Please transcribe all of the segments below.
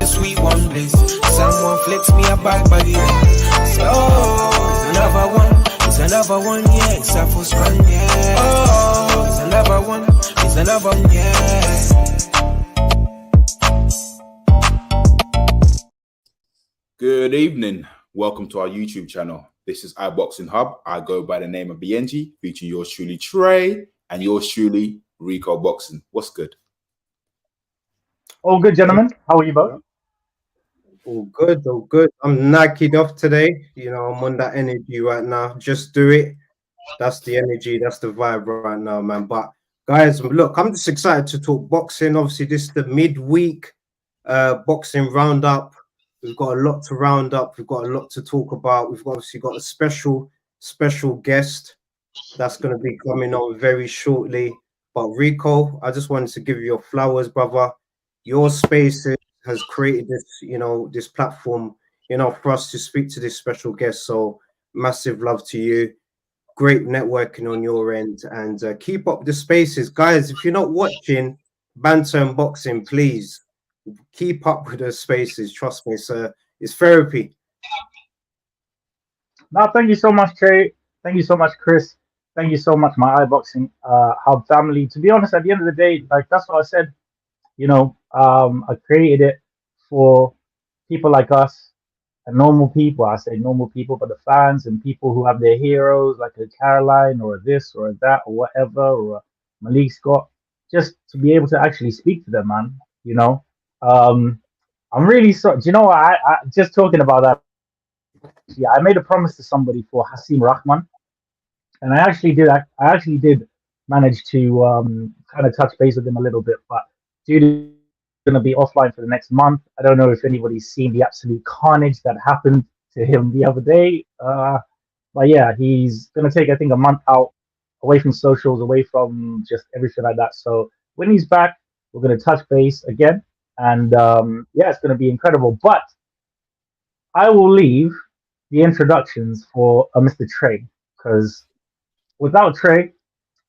sweet one bliss. Someone flips me a bad body. Oh, it's another one. It's another one, yeah. It's a full span, yeah. Oh, it's another one. It's another one, yeah. Good evening. Welcome to our YouTube channel. This is iBoxingHub. I go by the name of BNG, featuring yours truly Trey and yours truly Rico Boxing. What's good? All good, gentlemen. How are you both? All good, all good. I'm Nike'd off today. You know, I'm on that energy right now. Just do it. That's the energy. That's the vibe right now, man. But guys, look, I'm just excited to talk boxing. Obviously, this is the midweek boxing roundup. We've got a lot to round up. We've got a lot to talk about. We've obviously got a special guest that's going to be coming on very shortly. But Rico, I just wanted to give you your flowers, brother. Your space has created this, you know, this platform, you know, for us to speak to this special guest. So massive love to you. Great networking on your end, and keep up the spaces, guys. If you're not watching Banter and Boxing, please keep up with the spaces. Trust me, sir. It's therapy. No, thank you so much, Trey. Thank you so much, Chris. Thank you so much, my iBoxing Hub family. To be honest, at the end of the day, like that's what I said. You know, I created it for people like us and normal people. I say normal people, but the fans and people who have their heroes, like a Caroline or a this or a that or whatever, or a Malik Scott, just to be able to actually speak to them, man. You know, I'm really sorry. Do you know what? I just talking about that. Yeah, I made a promise to somebody for Hasim Rahman, and I actually did manage to kind of touch base with him a little bit, but due to going to be offline for the next month. I don't know if anybody's seen the absolute carnage that happened to him the other day. But yeah, he's going to take, I think, a month out, away from socials, away from just everything like that. So when he's back, we're going to touch base again. And yeah, it's going to be incredible. But I will leave the introductions for Mr. Trey, because without Trey,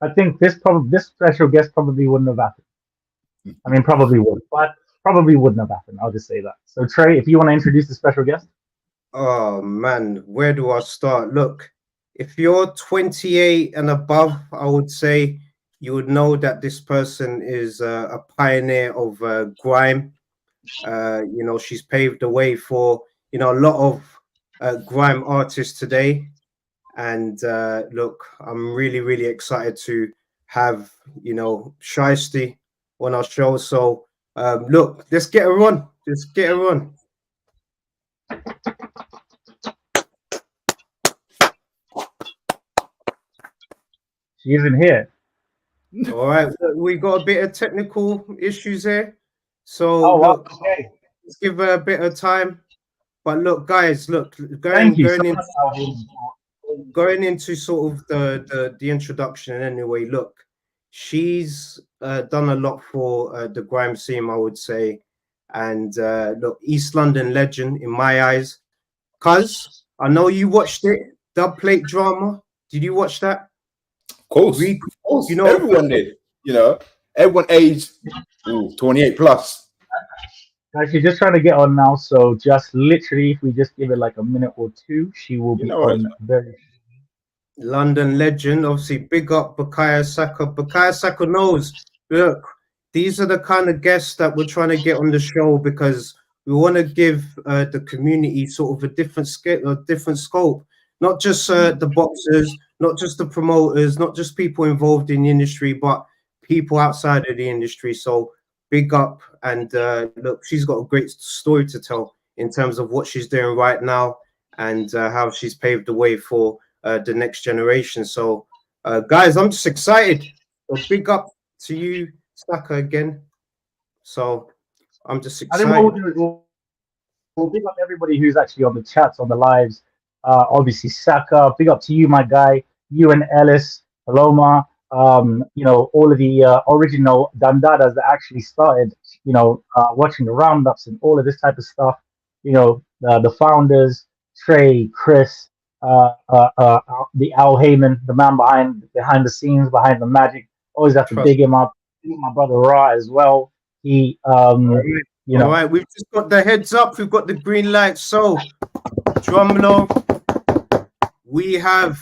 I think this special guest probably wouldn't have happened. I mean, probably would, but probably wouldn't have happened. I'll just say that. So, Trey, if you want to introduce the special guest. Oh, man, where do I start? Look, if you're 28 and above, I would say you would know that this person is a pioneer of grime. You know, she's paved the way for, you know, a lot of grime artists today. And look, I'm really, really excited to have, you know, Shiesty on our show. So look, let's get her on. Let's get her on. She isn't here. All right, we got a bit of technical issues here. So look, okay. Let's give her a bit of time. But look, guys, look, going into sort of the introduction anyway, look. She's done a lot for the grime scene, I would say. And look, East London legend in my eyes. Cuz, I know you watched it, Dub Plate Drama. Did you watch that? Of course. You know, everyone did. You know, everyone aged 28 plus. She's just trying to get on now. So just literally, if we just give it like a minute or two, she will be on very. London legend, obviously, big up Bukayo Saka. Bukayo Saka knows, look, these are the kind of guests that we're trying to get on the show because we want to give the community sort of a different scale, a different scope. Not just the boxers, not just the promoters, not just people involved in the industry, but people outside of the industry. So big up, and look, she's got a great story to tell in terms of what she's doing right now and how she's paved the way for the next generation. So guys, I'm just excited. So big up to you, Saka, again. So I'm just excited. I think we'll big up everybody who's actually on the chats, on the lives. Obviously Saka, big up to you, my guy, you and Ellis, Paloma, you know, all of the original Dandadas that actually started, you know, watching the roundups and all of this type of stuff. You know, the founders, Trey, Chris, the Al Heyman, the man behind the scenes, behind the magic. Always have to big him up. My brother Rah as well. He You All know, right, we've just got the heads up. We've got the green light. So, drumroll, we have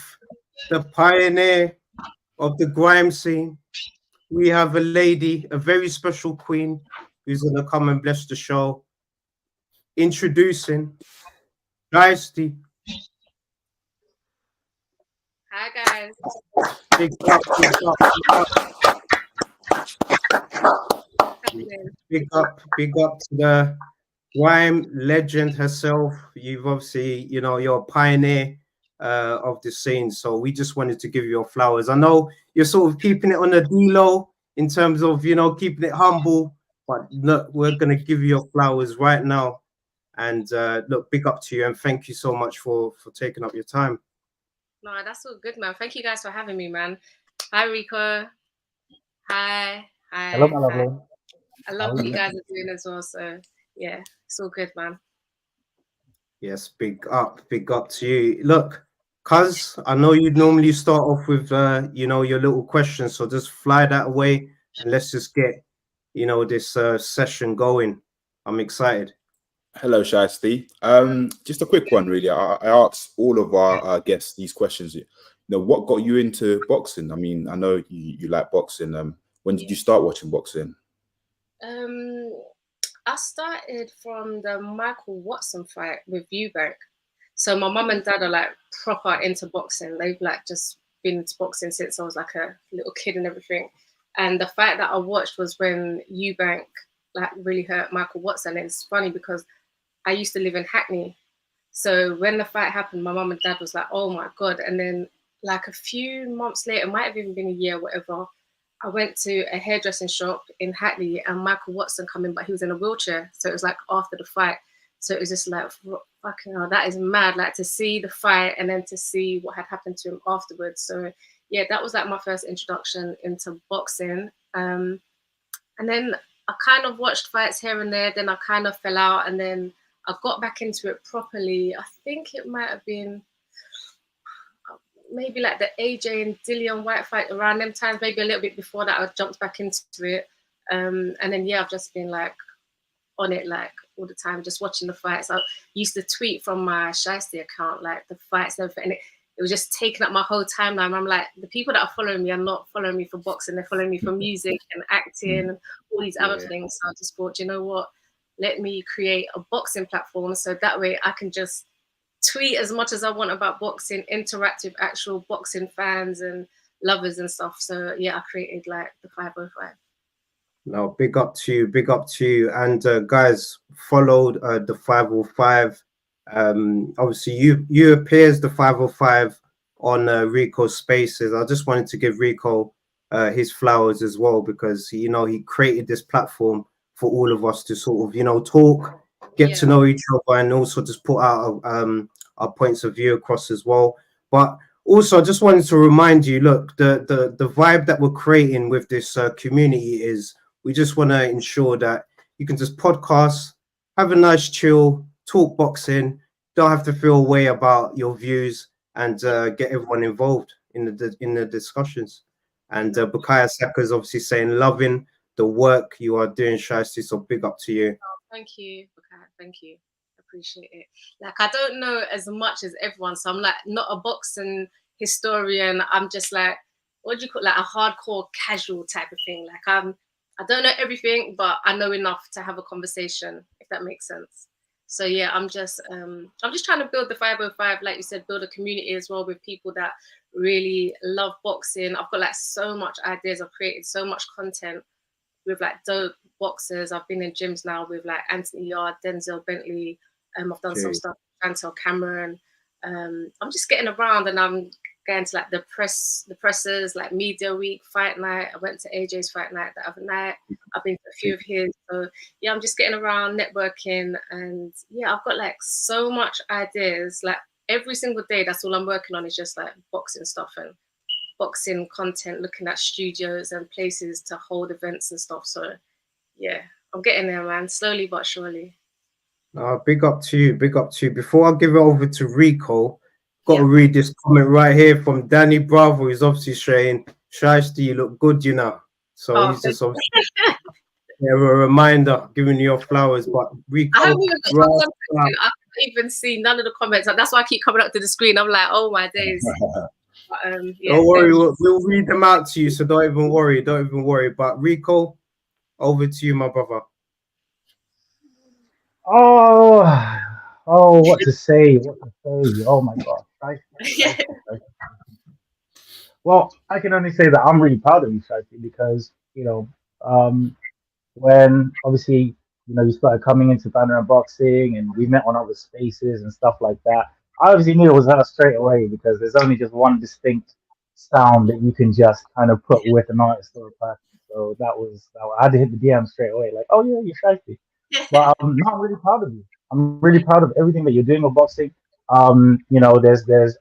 the pioneer of the grime scene. We have a lady, a very special queen, who's going to come and bless the show. Introducing Dynasty. Hi guys. Big up, big up, big up, big up to the grime legend herself. You've obviously, you know, you're a pioneer of the scene. So we just wanted to give you your flowers. I know you're sort of keeping it on the D-low in terms of, you know, keeping it humble, but look, we're going to give you your flowers right now. And look, big up to you, and thank you so much for taking up your time. No, that's all good, man. Thank you guys for having me, man. Hi, Rico. Hi. hello, my lovely. I love what you guys are doing as well. So yeah, it's all good, man. Yes, big up to you. Look, cuz I know you'd normally start off with you know, your little questions, so just fly that away and let's just get, you know, this session going. I'm excited. Hello, Shiesty. Just a quick one, really. I asked all of our guests these questions. You know, what got you into boxing? I mean, I know you like boxing. When did you start watching boxing? I started from the Michael Watson fight with Eubank. So my mum and dad are like proper into boxing. They've like just been into boxing since I was like a little kid and everything. And the fight that I watched was when Eubank like really hurt Michael Watson. And it's funny because I used to live in Hackney. So when the fight happened, my mum and dad was like, oh my God. And then like a few months later, it might have even been a year, whatever, I went to a hairdressing shop in Hackney and Michael Watson come in, but he was in a wheelchair. So it was like after the fight. So it was just like, fucking hell, that is mad. Like to see the fight and then to see what had happened to him afterwards. So yeah, that was like my first introduction into boxing. And then I kind of watched fights here and there. Then I kind of fell out, and then I got back into it properly. I think it might have been maybe like the AJ and Dillian White fight around them times, maybe a little bit before that I jumped back into it. And then, yeah, I've just been like on it like all the time, just watching the fights. I used to tweet from my Shiesty account, like the fights and everything. And it was just taking up my whole timeline. I'm like, the people that are following me are not following me for boxing. They're following me for music and acting and all these other things. So I just thought, you know what? Let me create a boxing platform so that way I can just tweet as much as I want about boxing, interact with actual boxing fans and lovers and stuff. So yeah, I created like the 505. No, big up to you. And guys, followed the 505. Obviously you appear as the 505 on Rico Spaces. I just wanted to give Rico his flowers as well, because you know he created this platform for all of us to sort of, you know, talk, get to know each other, and also just put out our points of view across as well. But also, I just wanted to remind you, look, the vibe that we're creating with this community is we just want to ensure that you can just podcast, have a nice chill, talk boxing, don't have to feel a way about your views, and get everyone involved in the discussions. And Bukayo Saka is obviously saying loving the work you are doing, Shiesty, so big up to you. Oh, thank you, Bukayo. Thank you. Appreciate it. Like, I don't know as much as everyone, so I'm like not a boxing historian. I'm just like, what do you call it? Like a hardcore casual type of thing. Like I don't know everything, but I know enough to have a conversation, if that makes sense. So yeah, I'm just trying to build the 505, like you said, build a community as well with people that really love boxing. I've got like so much ideas. I've created so much content with like dope boxers. I've been in gyms now with like Anthony Yard, Denzel Bentley. I've done some stuff with Chantel Cameron. I'm just getting around, and I'm going to like the presses, like media week, fight night. I went to AJ's fight night the other night. I've been to a few of his. So yeah, I'm just getting around, networking, and yeah, I've got like so much ideas. Like every single day, that's all I'm working on is just like boxing stuff and boxing content, looking at studios and places to hold events and stuff. So yeah, I'm getting there, man, slowly but surely. Big up to you. Before I give it over to Rico, got to read this comment right here from Danny Bravo. He's obviously saying, Shiesty, you look good, you know. So he's just obviously Yeah, a reminder, giving you your flowers, but Rico, I haven't even got I can't even see none of the comments. That's why I keep coming up to the screen. I'm like, oh my days. But, yeah, don't worry, we'll read them out to you, so don't even worry, don't even worry. But Rico, over to you, my brother. What to say? What to say? Oh my God. Well, I can only say that I'm really proud of you, Shifty, because, when obviously, you started coming into RnR Boxing and we met on other spaces and stuff like that, I obviously knew it was her straight away because there's only just one distinct sound that you can just kind of put with an artist or a person. So I had to hit the DM straight away, like, oh yeah, you're Shifty. But I'm really proud of you. I'm really proud of everything that you're doing with boxing. There's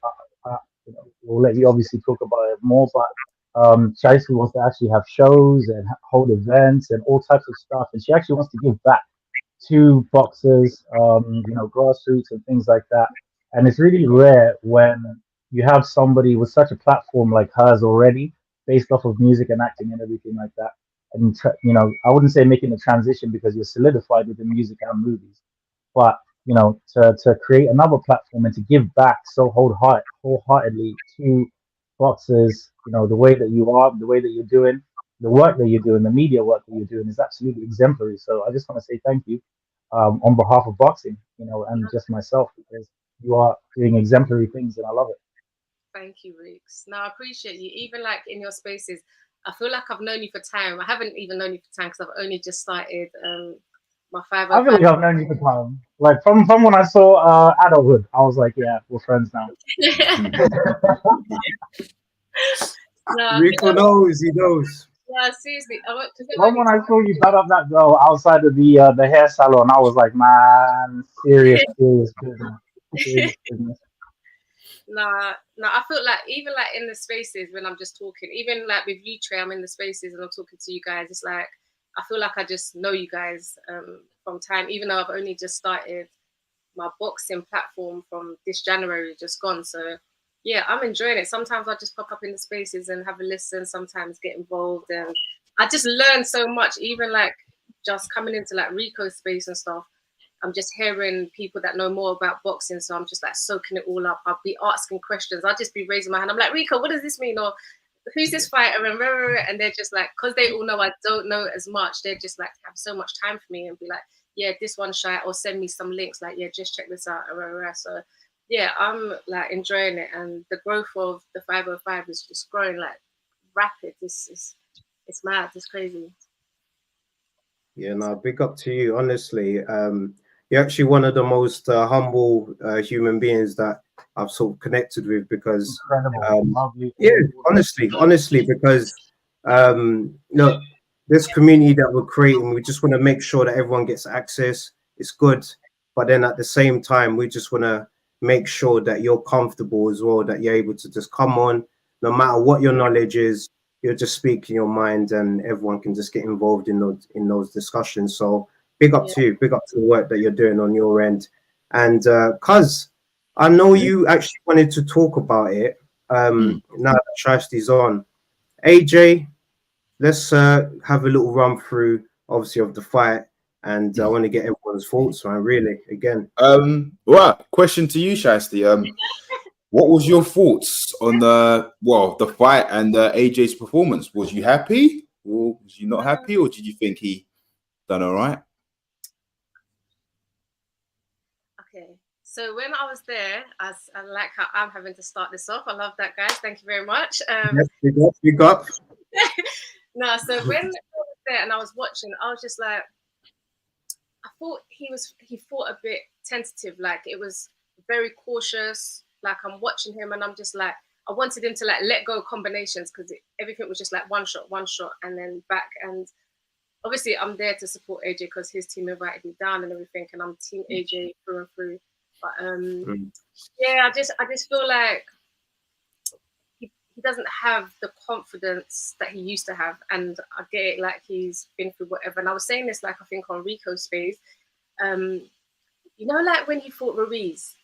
we'll let you obviously talk about it more, but Shiesty wants to actually have shows and hold events and all types of stuff, and she actually wants to give back to boxers, grassroots and things like that. And it's really rare when you have somebody with such a platform like hers already, based off of music and acting and everything like that. And I wouldn't say making a transition because you're solidified within music and movies, but to create another platform and to give back so wholeheartedly to boxers, the way that you are, the way that you're doing, the work that you're doing, the media work that you're doing is absolutely exemplary. So I just want to say thank you on behalf of boxing, and just myself, because you are doing exemplary things and I love it. Thank you, Reeks. No, I appreciate you. Even like in your spaces, I feel like I've known you for time. I haven't even known you for time because I've only just started my 505. I feel like I've known you for time. Like from when I saw Adulthood, I was like, yeah, we're friends now. No, Rico knows, he knows. Yeah, seriously. When I saw you cut up that girl outside of the hair salon, I was like, man, serious business. No, I feel like even like in the spaces when I'm just talking, even like with you, Trey, I'm in the spaces and I'm talking to you guys. It's like I feel like I just know you guys from time, even though I've only just started my boxing platform from this January, just gone. So yeah, I'm enjoying it. Sometimes I just pop up in the spaces and have a listen, sometimes get involved, and I just learn so much, even like just coming into like Rico's space and stuff. I'm just hearing people that know more about boxing, so I'm just like soaking it all up. I'll be asking questions. I'll just be raising my hand. I'm like, Rico, what does this mean? Or who's this fighter? And they're just like, because they all know I don't know as much, they're just like have so much time for me and be like, yeah, this one shy, or send me some links like, yeah, just check this out. So yeah, I'm like enjoying it, and the growth of the 505 is just growing like rapid. It's mad. It's crazy. Yeah, no, big up to you. Honestly, you're actually one of the most humble human beings that I've sort of connected with, because yeah, honestly, because look, this community that we're creating, we just want to make sure that everyone gets access. It's good, but then at the same time, we just want to make sure that you're comfortable as well, that you're able to just come on, no matter what your knowledge is, you're just speaking your mind, and everyone can just get involved in those discussions. So big up to you, big up to the work that you're doing on your end. And cuz I know you actually wanted to talk about it now that Shiesty's on. AJ, let's have a little run through, obviously, of the fight, and I want to get everyone's thoughts, man. Really, again. Right. Question to you, Shiesty. What was your thoughts on the fight and AJ's performance? Was you happy, or was you not happy, or did you think he done all right? Okay. So when I was there, I like how I'm having to start this off. I love that, guys. Thank you very much. Big up. No, so when I was there and I was watching, I was just like, I thought he fought a bit tentative. Like it was very cautious. Like I'm watching him and I'm just like, I wanted him to like let go combinations, because everything was just like one shot, and then back. And obviously I'm there to support AJ because his team invited me down and everything, and I'm team AJ through and through. But yeah, I just feel like he doesn't have the confidence that he used to have, and I get it, like he's been through whatever. And I was saying this, like I think on Rico's space, like when he fought Ruiz,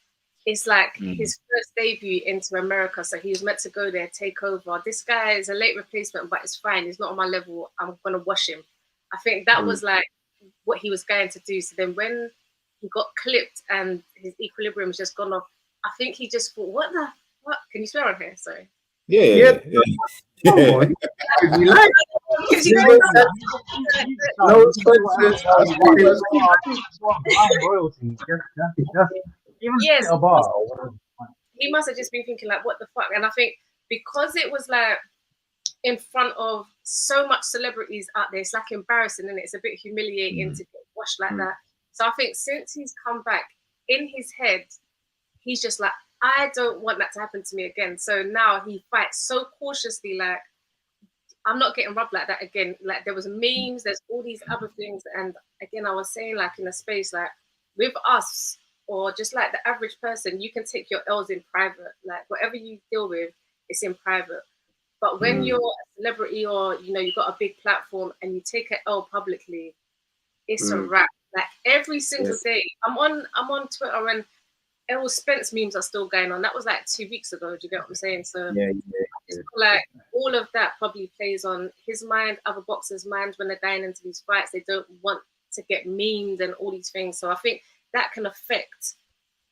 it's like his first debut into America, so he was meant to go there, take over. This guy is a late replacement, but it's fine. He's not on my level. I'm gonna wash him. I think that was like what he was going to do. So then when he got clipped and his equilibrium was just gone off, I think he just thought, what? Can you swear on here? Sorry. Yeah. Come on. You like royalty. Just even Yes. a bar or whatever. He must have just been thinking like, what the fuck? And I think because it was like in front of so much celebrities out there, it's like embarrassing, and it's a bit humiliating to get washed like that. So I think since he's come back, in his head, he's just like, I don't want that to happen to me again. So now he fights so cautiously, like, I'm not getting rubbed like that again. Like, there was memes, there's all these other things. And again, I was saying, like, in a space, like, with us, or just like the average person, you can take your L's in private. Like, whatever you deal with, it's in private. But when you're a celebrity, or, you know, you've got a big platform and you take an L publicly, it's a wrap. Like, every single day, I'm on Twitter, and Errol Spence memes are still going on. That was like 2 weeks ago. Do you get what I'm saying? So I just feel like all of that probably plays on his mind, other boxers' minds when they're going into these fights. They don't want to get memed and all these things. So I think that can affect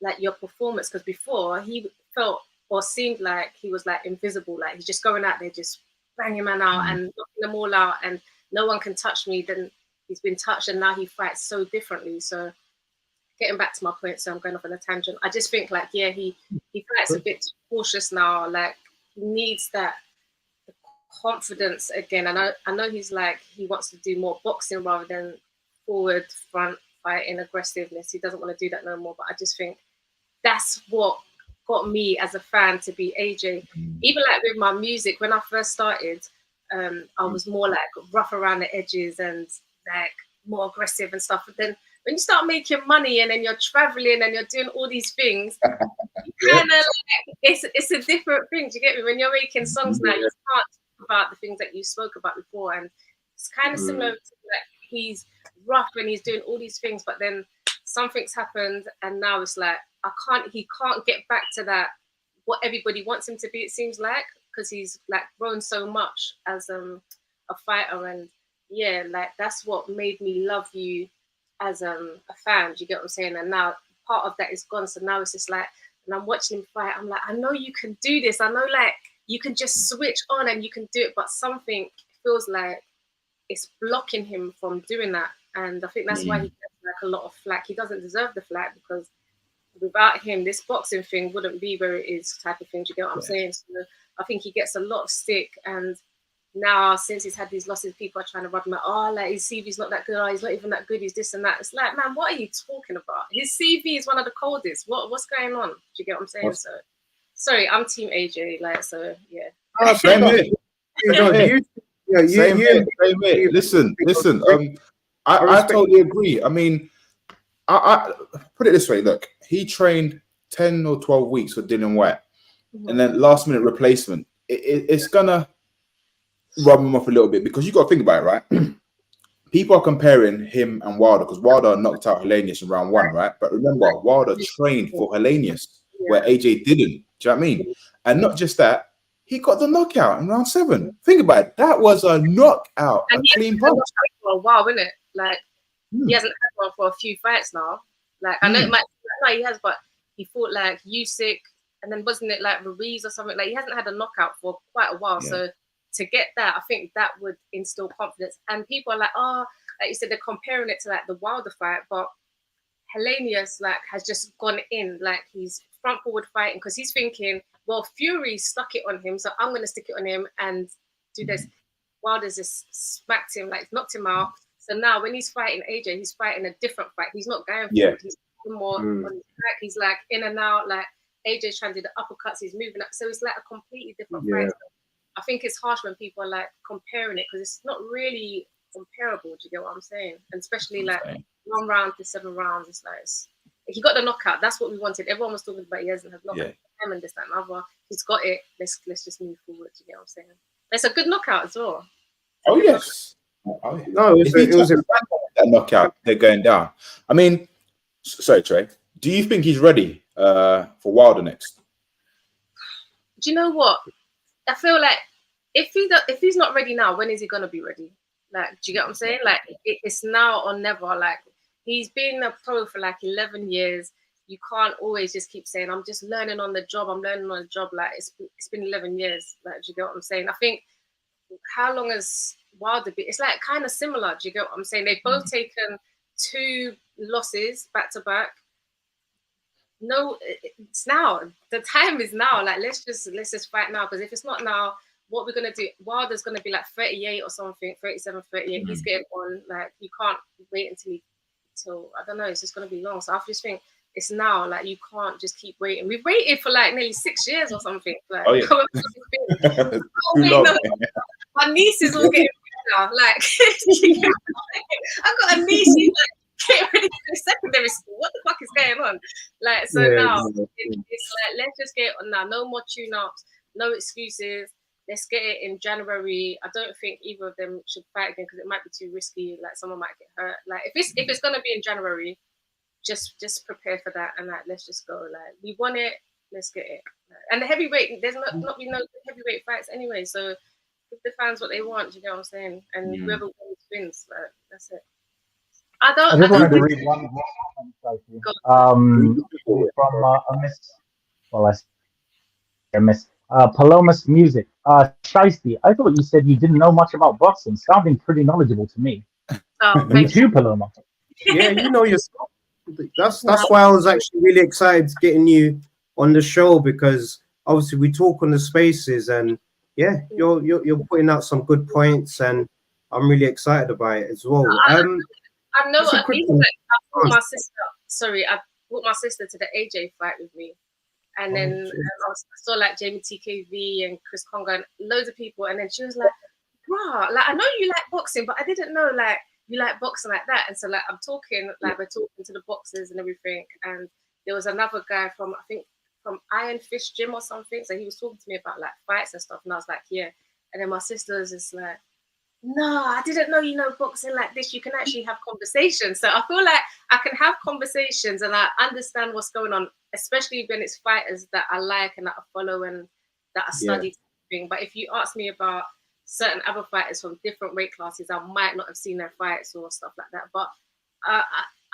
like your performance, because before he felt or seemed like he was like invisible, like he's just going out there just banging man out and knocking them all out, and no one can touch me. Then he's been touched, and now he fights so differently. So getting back to my point, so I'm going off on a tangent. I just think like, yeah, he fights a bit cautious now. Like, he needs that confidence again. And I know he's like, he wants to do more boxing rather than forward, front fighting, aggressiveness. He doesn't want to do that no more. But I just think that's what got me as a fan to be AJ. Even like with my music, when I first started, I was more like rough around the edges and like more aggressive and stuff. But then when you start making money and then you're traveling and you're doing all these things, kind of like, it's a different thing. Do you get me? When you're making songs now, you can't talk about the things that you spoke about before. And it's kind of similar to like, he's rough when he's doing all these things, but then something's happened and now it's like, he can't get back to that, what everybody wants him to be, it seems like, because he's like grown so much as a fighter. And yeah, like that's what made me love you as a fan. Do you get what I'm saying? And now part of that is gone. So now it's just like, and I'm watching him fight, I'm like, I know you can do this. I know like you can just switch on and you can do it, but something feels like it's blocking him from doing that. And I think that's why he gets like a lot of flack. He doesn't deserve the flack, because without him, this boxing thing wouldn't be where it is, type of thing. Do you get what I'm saying? So I think he gets a lot of stick. And now, since he's had these losses, people are trying to rub him out. Oh, like his CV's not that good. Oh, he's not even that good. He's this and that. It's like, man, what are you talking about? His CV is one of the coldest. What's going on? Do you get what I'm saying? So, sorry, I'm Team AJ. Like, so yeah. Oh, same here. Same here. Listen. I totally agree. I mean, I put it this way. Look, he trained 10 or 12 weeks with Dylan White, and then last minute replacement. It's gonna rub him off a little bit, because you got to think about it, right? People are comparing him and Wilder, because Wilder knocked out Helenius in round 1, right? But remember, Wilder trained for Helenius, where AJ didn't. Do you know what I mean? And not just that, he got the knockout in round 7. Think about it. That was a knockout, and a clean punch. For a while, isn't it? Like, he hasn't had one for a few fights now. Like, I know it might no, he has, but he fought like Usyk, and then wasn't it like Ruiz or something? Like, he hasn't had a knockout for quite a while. So to get that, I think that would instill confidence. And people are like, oh, like you said, they're comparing it to like the Wilder fight, but Helenius like has just gone in, like he's front forward fighting, because he's thinking, well, Fury stuck it on him, so I'm going to stick it on him and do this. Wilder's just smacked him, like knocked him out. So now when he's fighting AJ, he's fighting a different fight. He's not going forward. He's more on his back. He's like in and out. Like AJ's trying to do the uppercuts. He's moving up. So it's like a completely different fight. So I think it's harsh when people are like comparing it, because it's not really comparable. Do you get what I'm saying? And especially like 1 round to 7 rounds. It's like he got the knockout. That's what we wanted. Everyone was talking about he hasn't had knockout. And this, that, and other. He's got it. Let's just move forward. Do you get what I'm saying? It's a good knockout as well. Oh yes. No, it was that knockout. They're going down. I mean, sorry, Trey. Do you think he's ready for Wilder next? Do you know what? I feel like if he's not ready now, when is he gonna be ready? Like, do you get what I'm saying? Like, it's now or never. Like, he's been a pro for like 11 years. You can't always just keep saying, I'm just learning on the job. I'm learning on the job. Like, it's been 11 years. Like, do you get what I'm saying? I think, how long has Wilder been? It's like kind of similar. Do you get what I'm saying? They've both taken 2 losses back to back. No, it's now. The time is now. Like, let's just fight now. Because if it's not now, what we're gonna do? Wilder's gonna be like 38 or something, 37, 38. He's getting on. Like, you can't wait until I don't know. It's just gonna be long. So I just think it's now. Like, you can't just keep waiting. We've waited for like nearly 6 years or something. Like, Oh, yeah. My niece is all getting better. Like, I've got a niece who's like getting ready to go to secondary school. What the fuck is going on? Like, so now it's like, let's just get it on now. No more tune-ups, no excuses. Let's get it in January. I don't think either of them should fight again because it might be too risky. Like, someone might get hurt. Like, if it's gonna be in January, just prepare for that and like, let's just go. Like, we want it. Let's get it. And the heavyweight, there's not been no heavyweight fights anyway. So give the fans what they want. You know what I'm saying? And whoever wins, like, that's it. I just wanted to read one comment from a miss. Well, I miss Palomas Music. Shiesty, I thought you said you didn't know much about boxing. Sounding pretty knowledgeable to me. Oh, Me too, Paloma. Yeah, you know yourself. That's why I was actually really excited getting you on the show, because obviously we talk on the spaces, and yeah, you're putting out some good points, and I'm really excited about it as well. I know. I brought my sister. Sorry, I brought my sister to the AJ fight with me, and then I saw like Jamie TKV and Chris Conga and loads of people, and then she was like, "Bruh, like, I know you like boxing, but I didn't know like you like boxing like that." And so like we're talking to the boxers and everything, and there was another guy from, I think, from Iron Fist Gym or something, so he was talking to me about like fights and stuff, and I was like, yeah. And then my sister was just like, no, I didn't know, boxing like this, you can actually have conversations. So I feel like I can have conversations and I understand what's going on, especially when it's fighters that I like and that I follow and that I study. Yeah. But if you ask me about certain other fighters from different weight classes, I might not have seen their fights or stuff like that. But I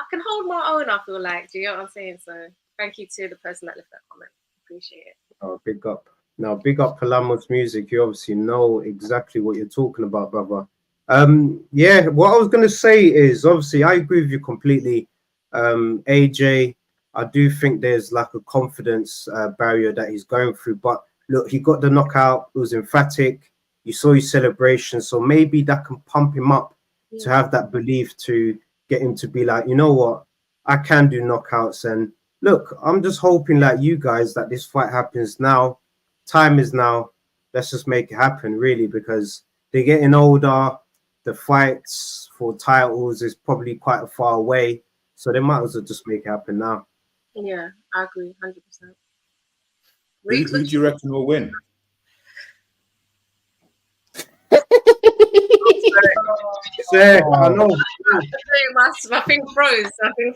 can hold my own, I feel like. Do you know what I'm saying? So thank you to the person that left that comment. Appreciate it. Oh, big up. Now, big up Palomas Music. You obviously know exactly what you're talking about, brother. Yeah, what I was going to say is, obviously, I agree with you completely. AJ, I do think there's like a confidence barrier that he's going through. But look, he got the knockout. It was emphatic. You saw his celebration. So maybe that can pump him up to have that belief to get him to be like, you know what, I can do knockouts. And look, I'm just hoping like you guys that this fight happens now. Time is now. Let's just make it happen, really, because they're getting older. The fights for titles is probably quite a far away. So they might as well just make it happen now. Yeah, I agree, 100%. Who do you reckon will win? I know. My thing froze. I didn't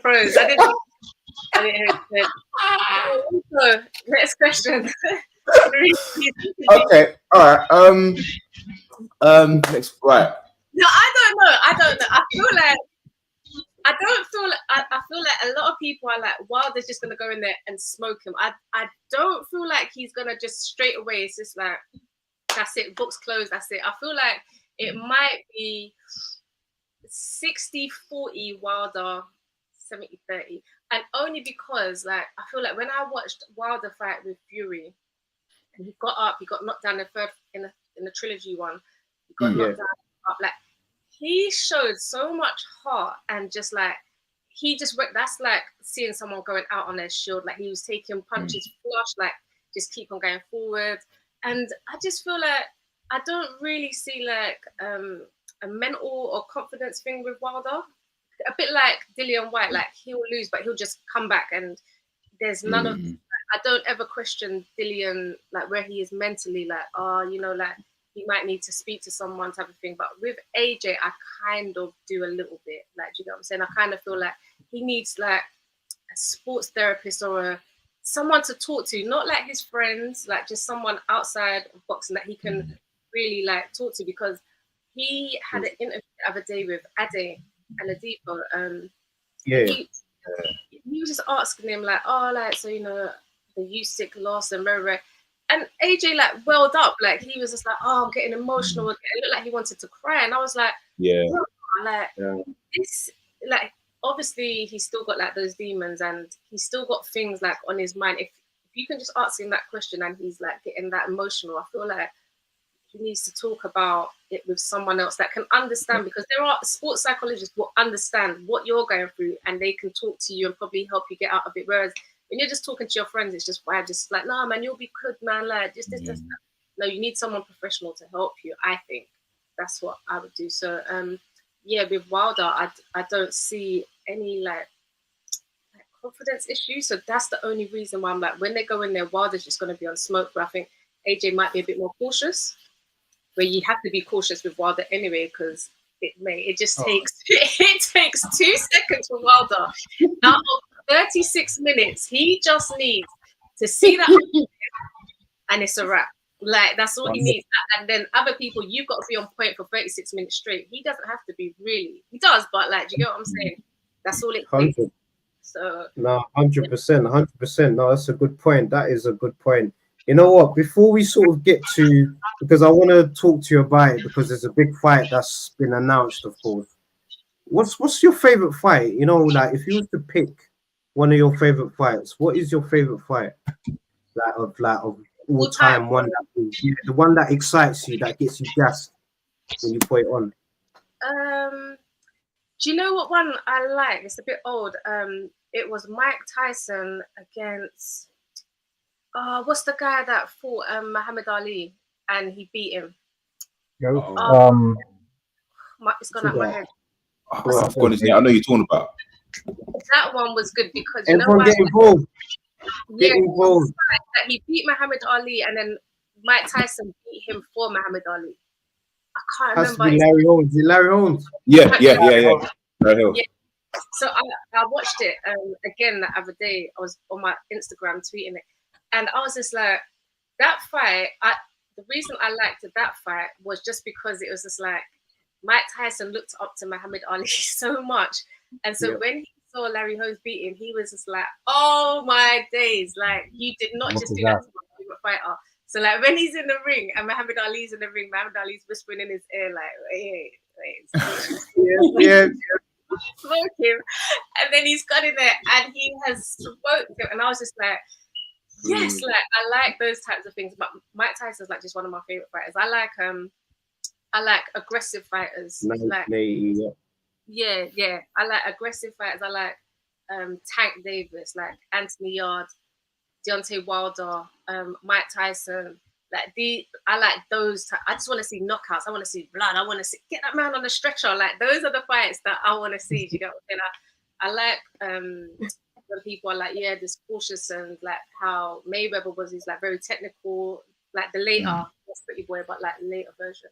hear it. So, next question. Okay, all right. Next, right. No, I don't know. I feel like a lot of people are like, Wilder's just gonna go in there and smoke him. I don't feel like he's gonna just straight away. It's just like, that's it, books closed, that's it. I feel like it might be 60-40 Wilder, 70-30. And only because, like, I feel like when I watched Wilder fight with Fury, and he got up, he got knocked down in the trilogy one. He got knocked down up. Like, he showed so much heart and just like, he just went, that's like seeing someone going out on their shield. Like, he was taking punches flush, like, just keep on going forward. And I just feel like I don't really see like a mental or confidence thing with Wilder. A bit like Dillian White, like, he'll lose, but he'll just come back, and there's none of. I don't ever question Dillian, like, where he is mentally, like, like, he might need to speak to someone type of thing. But with AJ, I kind of do a little bit, like, do you know what I'm saying? I kind of feel like he needs like a sports therapist or someone to talk to, not like his friends, like just someone outside of boxing that he can really like talk to, because he had an interview the other day with Ade Aladipo. He was just asking him like, oh, like, so you know, the Usyk loss and rare. And AJ like welled up, like he was just like, oh, I'm getting emotional. It looked like he wanted to cry, and I was like, this, like, obviously he's still got like those demons, and he's still got things like on his mind. If you can just ask him that question and he's like getting that emotional, I feel like he needs to talk about it with someone else that can understand, because there are sports psychologists who will understand what you're going through and they can talk to you and probably help you get out of it. Whereas when you're just talking to your friends, it's just vibe, just like, nah, man, you'll be good, man. Like, just this, this. No, you need someone professional to help you. I think that's what I would do. So, yeah, with Wilder, I don't see any like confidence issues. So that's the only reason why I'm like, when they go in there, Wilder's just going to be on smoke. But I think AJ might be a bit more cautious. Where you have to be cautious with Wilder anyway, because it takes 2 seconds for Wilder. Out of 36 minutes, he just needs to see that and it's a wrap. Like, that's all he needs. And then other people, you've got to be on point for 36 minutes straight. He doesn't have to be, really. He does, but like, do you get what I'm saying? That's all it takes. So no, 100%. No, that's a good point. That is a good point. You know what? Before we sort of get to, because I want to talk to you about it, because there's a big fight that's been announced, of course. What's your favorite fight? You know, like if you was to pick one of your favorite fights, what is your favorite fight? Of all time, one that the one that excites you, that gets you gassed when you put it on. Do you know what one I like? It's a bit old. It was Mike Tyson against. What's the guy that fought Muhammad Ali and he beat him? It's gone out my head. I've got his name. I know you're talking about. That one was good because everyone get involved. Get involved. That he beat Muhammad Ali and then Mike Tyson beat him for Muhammad Ali. I can't remember. Has to be Larry Holmes. Larry Holmes. Yeah. Larry Holmes. Yeah. So I watched it again the other day. I was on my Instagram tweeting it. And I was just like, that fight, the reason I liked that fight was just because it was just like, Mike Tyson looked up to Muhammad Ali so much. And so when he saw Larry Holmes beat him, he was just like, oh my days. Like, you did not just do that to my favorite fighter. So like when he's in the ring and Muhammad Ali's in the ring, Muhammad Ali's whispering in his ear like, wait. Smoke him. And then he's got in there and he has smoked him. And I was just like, yes, like I like those types of things. But Mike Tyson's like just one of my favorite fighters. I like aggressive fighters. I like aggressive fighters. I like Tank Davis, like Anthony Yard, Deontay Wilder, Mike Tyson. I like those. I just want to see knockouts. I want to see blood. I want to see get that man on the stretcher. Like those are the fights that I want to see. Do you get what I'm saying? I like when people are like, yeah, this cautious, and like how Mayweather was, he's like very technical, like the later, not Pretty Boy, but like the later version.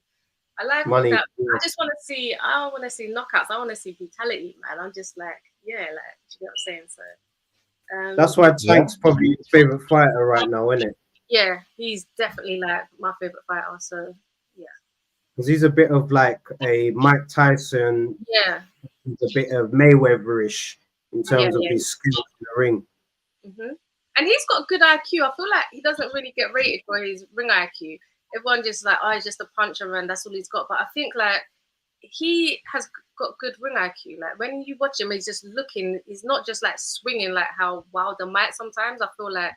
I like money. That. I just want to see. I don't want to see knockouts. I want to see brutality, man. I'm just like, yeah, like, do you get what I'm saying? So that's why Tank's probably your favorite fighter right now, isn't it? Yeah, he's definitely like my favorite fighter. So yeah, because he's a bit of like a Mike Tyson. Yeah, he's a bit of Mayweatherish in terms of his skills in the ring. And he's got good IQ. I feel like he doesn't really get rated for his ring IQ. Everyone just like, oh, he's just a puncher and that's all he's got. But I think like he has got good ring IQ. Like when you watch him, he's just looking. He's not just like swinging like how Wilder might sometimes. I feel like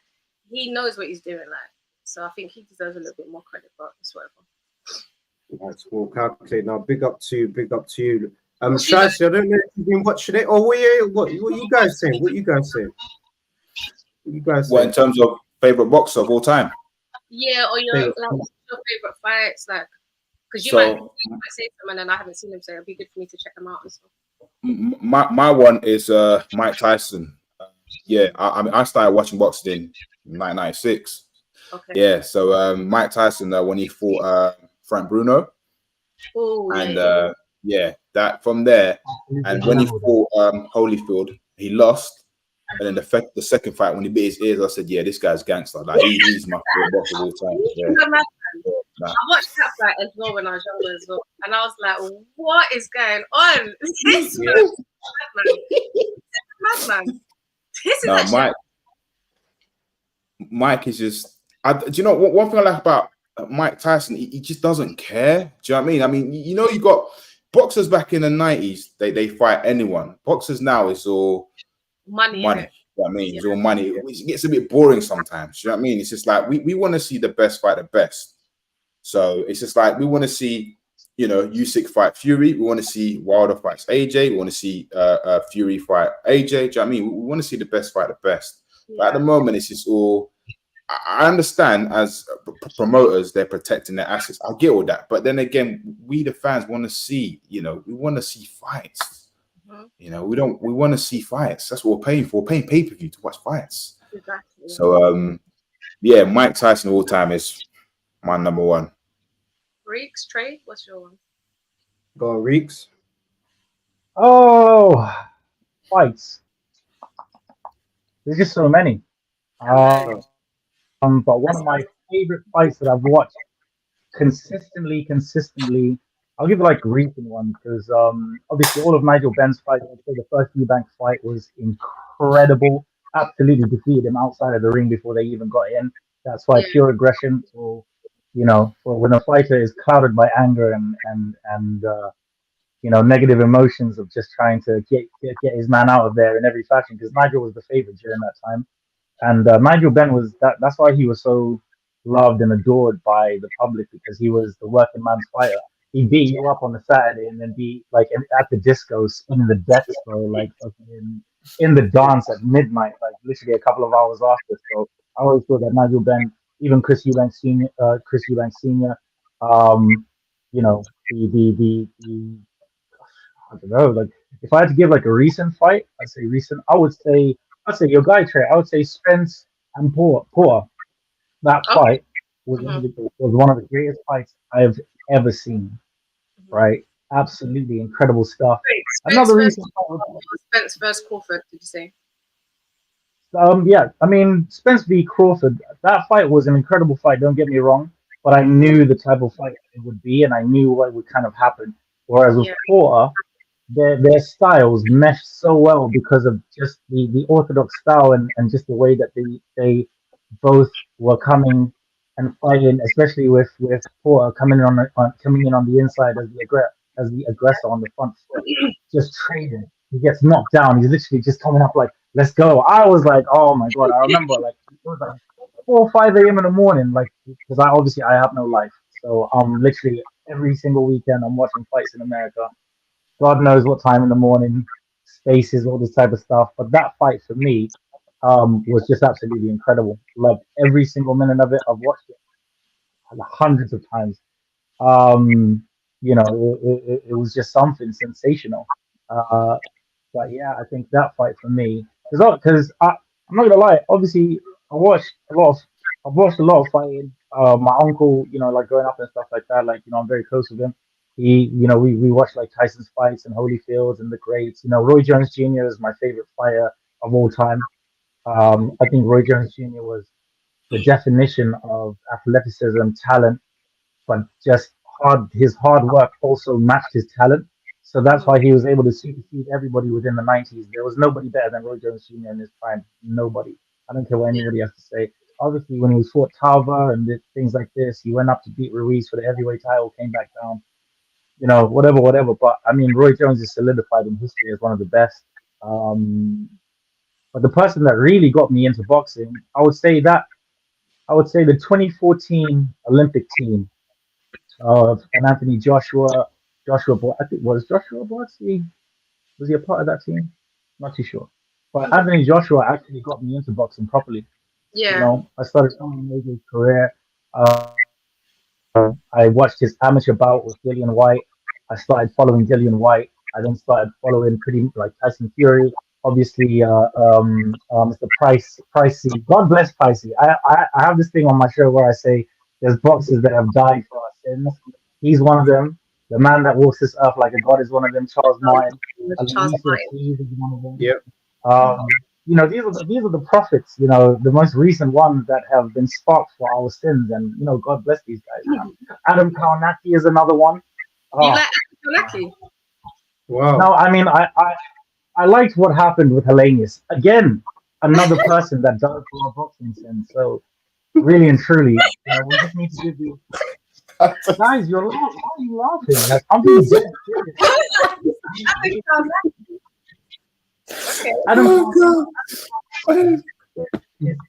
he knows what he's doing. Like, so I think he deserves a little bit more credit. But it's whatever. That's well calculated. Now, big up to you. Shicey, I don't know if you've been watching it. Oh, what you guys saying? What you guys saying? What in terms of favorite boxer of all time? Yeah, or your favorite fights, like, because you might say them and I haven't seen them, so it'd be good for me to check them out as well. My one is Mike Tyson. I mean, I started watching boxing in 1996. Okay. Yeah, so Mike Tyson when he fought Frank Bruno. Oh, and that from there, and when he fought Holyfield, he lost. And then the second fight, when he bit his ears, I said, yeah, this guy's gangster. Like he's my favorite boxer of all time. I watched that fight as well when I was younger as well, and I was like, "What is going on? This man is madman. This is No, actually Mike is just. Do you know what? One thing I like about Mike Tyson, he just doesn't care. Do you know what I mean? I mean, you know, you got boxers back in the 90s. They fight anyone. Boxers now is all money. Money. Innit? You know what I mean? It's all money. It gets a bit boring sometimes. You know what I mean? It's just like we want to see the best fight the best. So it's just like we want to see, you know, Usyk fight Fury. We want to see Wilder fights AJ. We want to see Fury fight AJ. Do you know what I mean? We want to see the best fight the best. Yeah. But at the moment, it's just all. I understand as promoters, they're protecting their assets. I get all that. But then again, we the fans want to see, you know, we want to see fights. Mm-hmm. You know, we want to see fights. That's what we're paying for. We're paying pay-per-view to watch fights. Exactly. So, yeah, Mike Tyson all time is my number one. Reeks, Trey, what's your one? Go on, Reeks. Oh, fights. There's just so many. But one of my favorite fights that I've watched consistently, I'll give it like recent one because obviously all of Nigel Benn's fights, I'd say the first Eubank fight was incredible. Absolutely defeated him outside of the ring before they even got in. That's why pure aggression, or you know, when a fighter is clouded by anger and you know, negative emotions of just trying to get his man out of there in every fashion. Because Nigel was the favorite during that time. And Nigel Benn was that's why he was so loved and adored by the public, because he was the working man's fighter. He beat you up on the Saturday and then be like at the disco, spinning the death throw, like in the dance at midnight, like literally a couple of hours after. So I always thought that Nigel Benn, even Chris Eubank Senior, you know, the I don't know, like if I had to give like a recent fight, I'd say your guy Trey. I would say Spence and Porter. That fight was one of the greatest fights I've ever seen. Right, absolutely incredible stuff. Wait, Another recent fight Spence versus Crawford. Did you say? Yeah, I mean Spence v Crawford. That fight was an incredible fight. Don't get me wrong, but I knew the type of fight it would be, and I knew what would kind of happen. Whereas with Porter, their styles meshed so well because of just the orthodox style and just the way that they both were coming and fighting, especially with Porter coming in on the inside as the aggressor on the front foot, just trading. He gets knocked down. He's literally just coming up like, let's go. I was like, oh my god! I remember like it was like 4 or 5 a.m. in the morning, like because I have no life, so literally every single weekend I'm watching fights in America. God knows what time in the morning, spaces, all this type of stuff. But that fight for me was just absolutely incredible. Like every single minute of it, I've watched it hundreds of times. You know, it was just something sensational. But yeah, I think that fight for me, because I'm not gonna lie. Obviously, I've watched a lot of fighting. My uncle, you know, like growing up and stuff like that. Like, you know, I'm very close with him. You know, we watched like Tyson's fights and Holyfield's and the greats. You know, Roy Jones Jr. is my favorite fighter of all time. I think Roy Jones Jr. was the definition of athleticism, talent, but just his hard work also matched his talent. So that's why he was able to supersede everybody within the 90s. There was nobody better than Roy Jones Jr. in his prime. Nobody. I don't care what anybody has to say. Obviously, when he was fought Talva and did things like this, he went up to beat Ruiz for the heavyweight title, came back down. You know, whatever. But I mean, Roy Jones is solidified in history as one of the best. But the person that really got me into boxing, I would say the 2014 Olympic team of Anthony Joshua. I think was Joshua Botsy. Was he a part of that team? Not too sure. But Anthony Joshua actually got me into boxing properly. Yeah. You know, I started following his career. I watched his amateur bout with Dillian White. I started following Dillian White. I then started following pretty like Tyson Fury. Obviously, Mr. Pricey. God bless Pricey. I have this thing on my show where I say there's boxers that have died for our sins. He's one of them. The man that walks this earth like a god is one of them. Charles Martin. Charles Martin. Is one of them. Yep. you know, these are the prophets, you know, the most recent ones that have been sparked for our sins, and you know, God bless these guys. Man. Adam Kaunaki is another one. You Oh, like Anunnaki? Wow. no, I mean, I liked what happened with Hellenius. Again, another person that died for our boxing sins. So really and truly, you know, we just need to give the guys. You're laughing. Why are you laughing? Like, I'm being dead serious. Okay. Adam Oh God.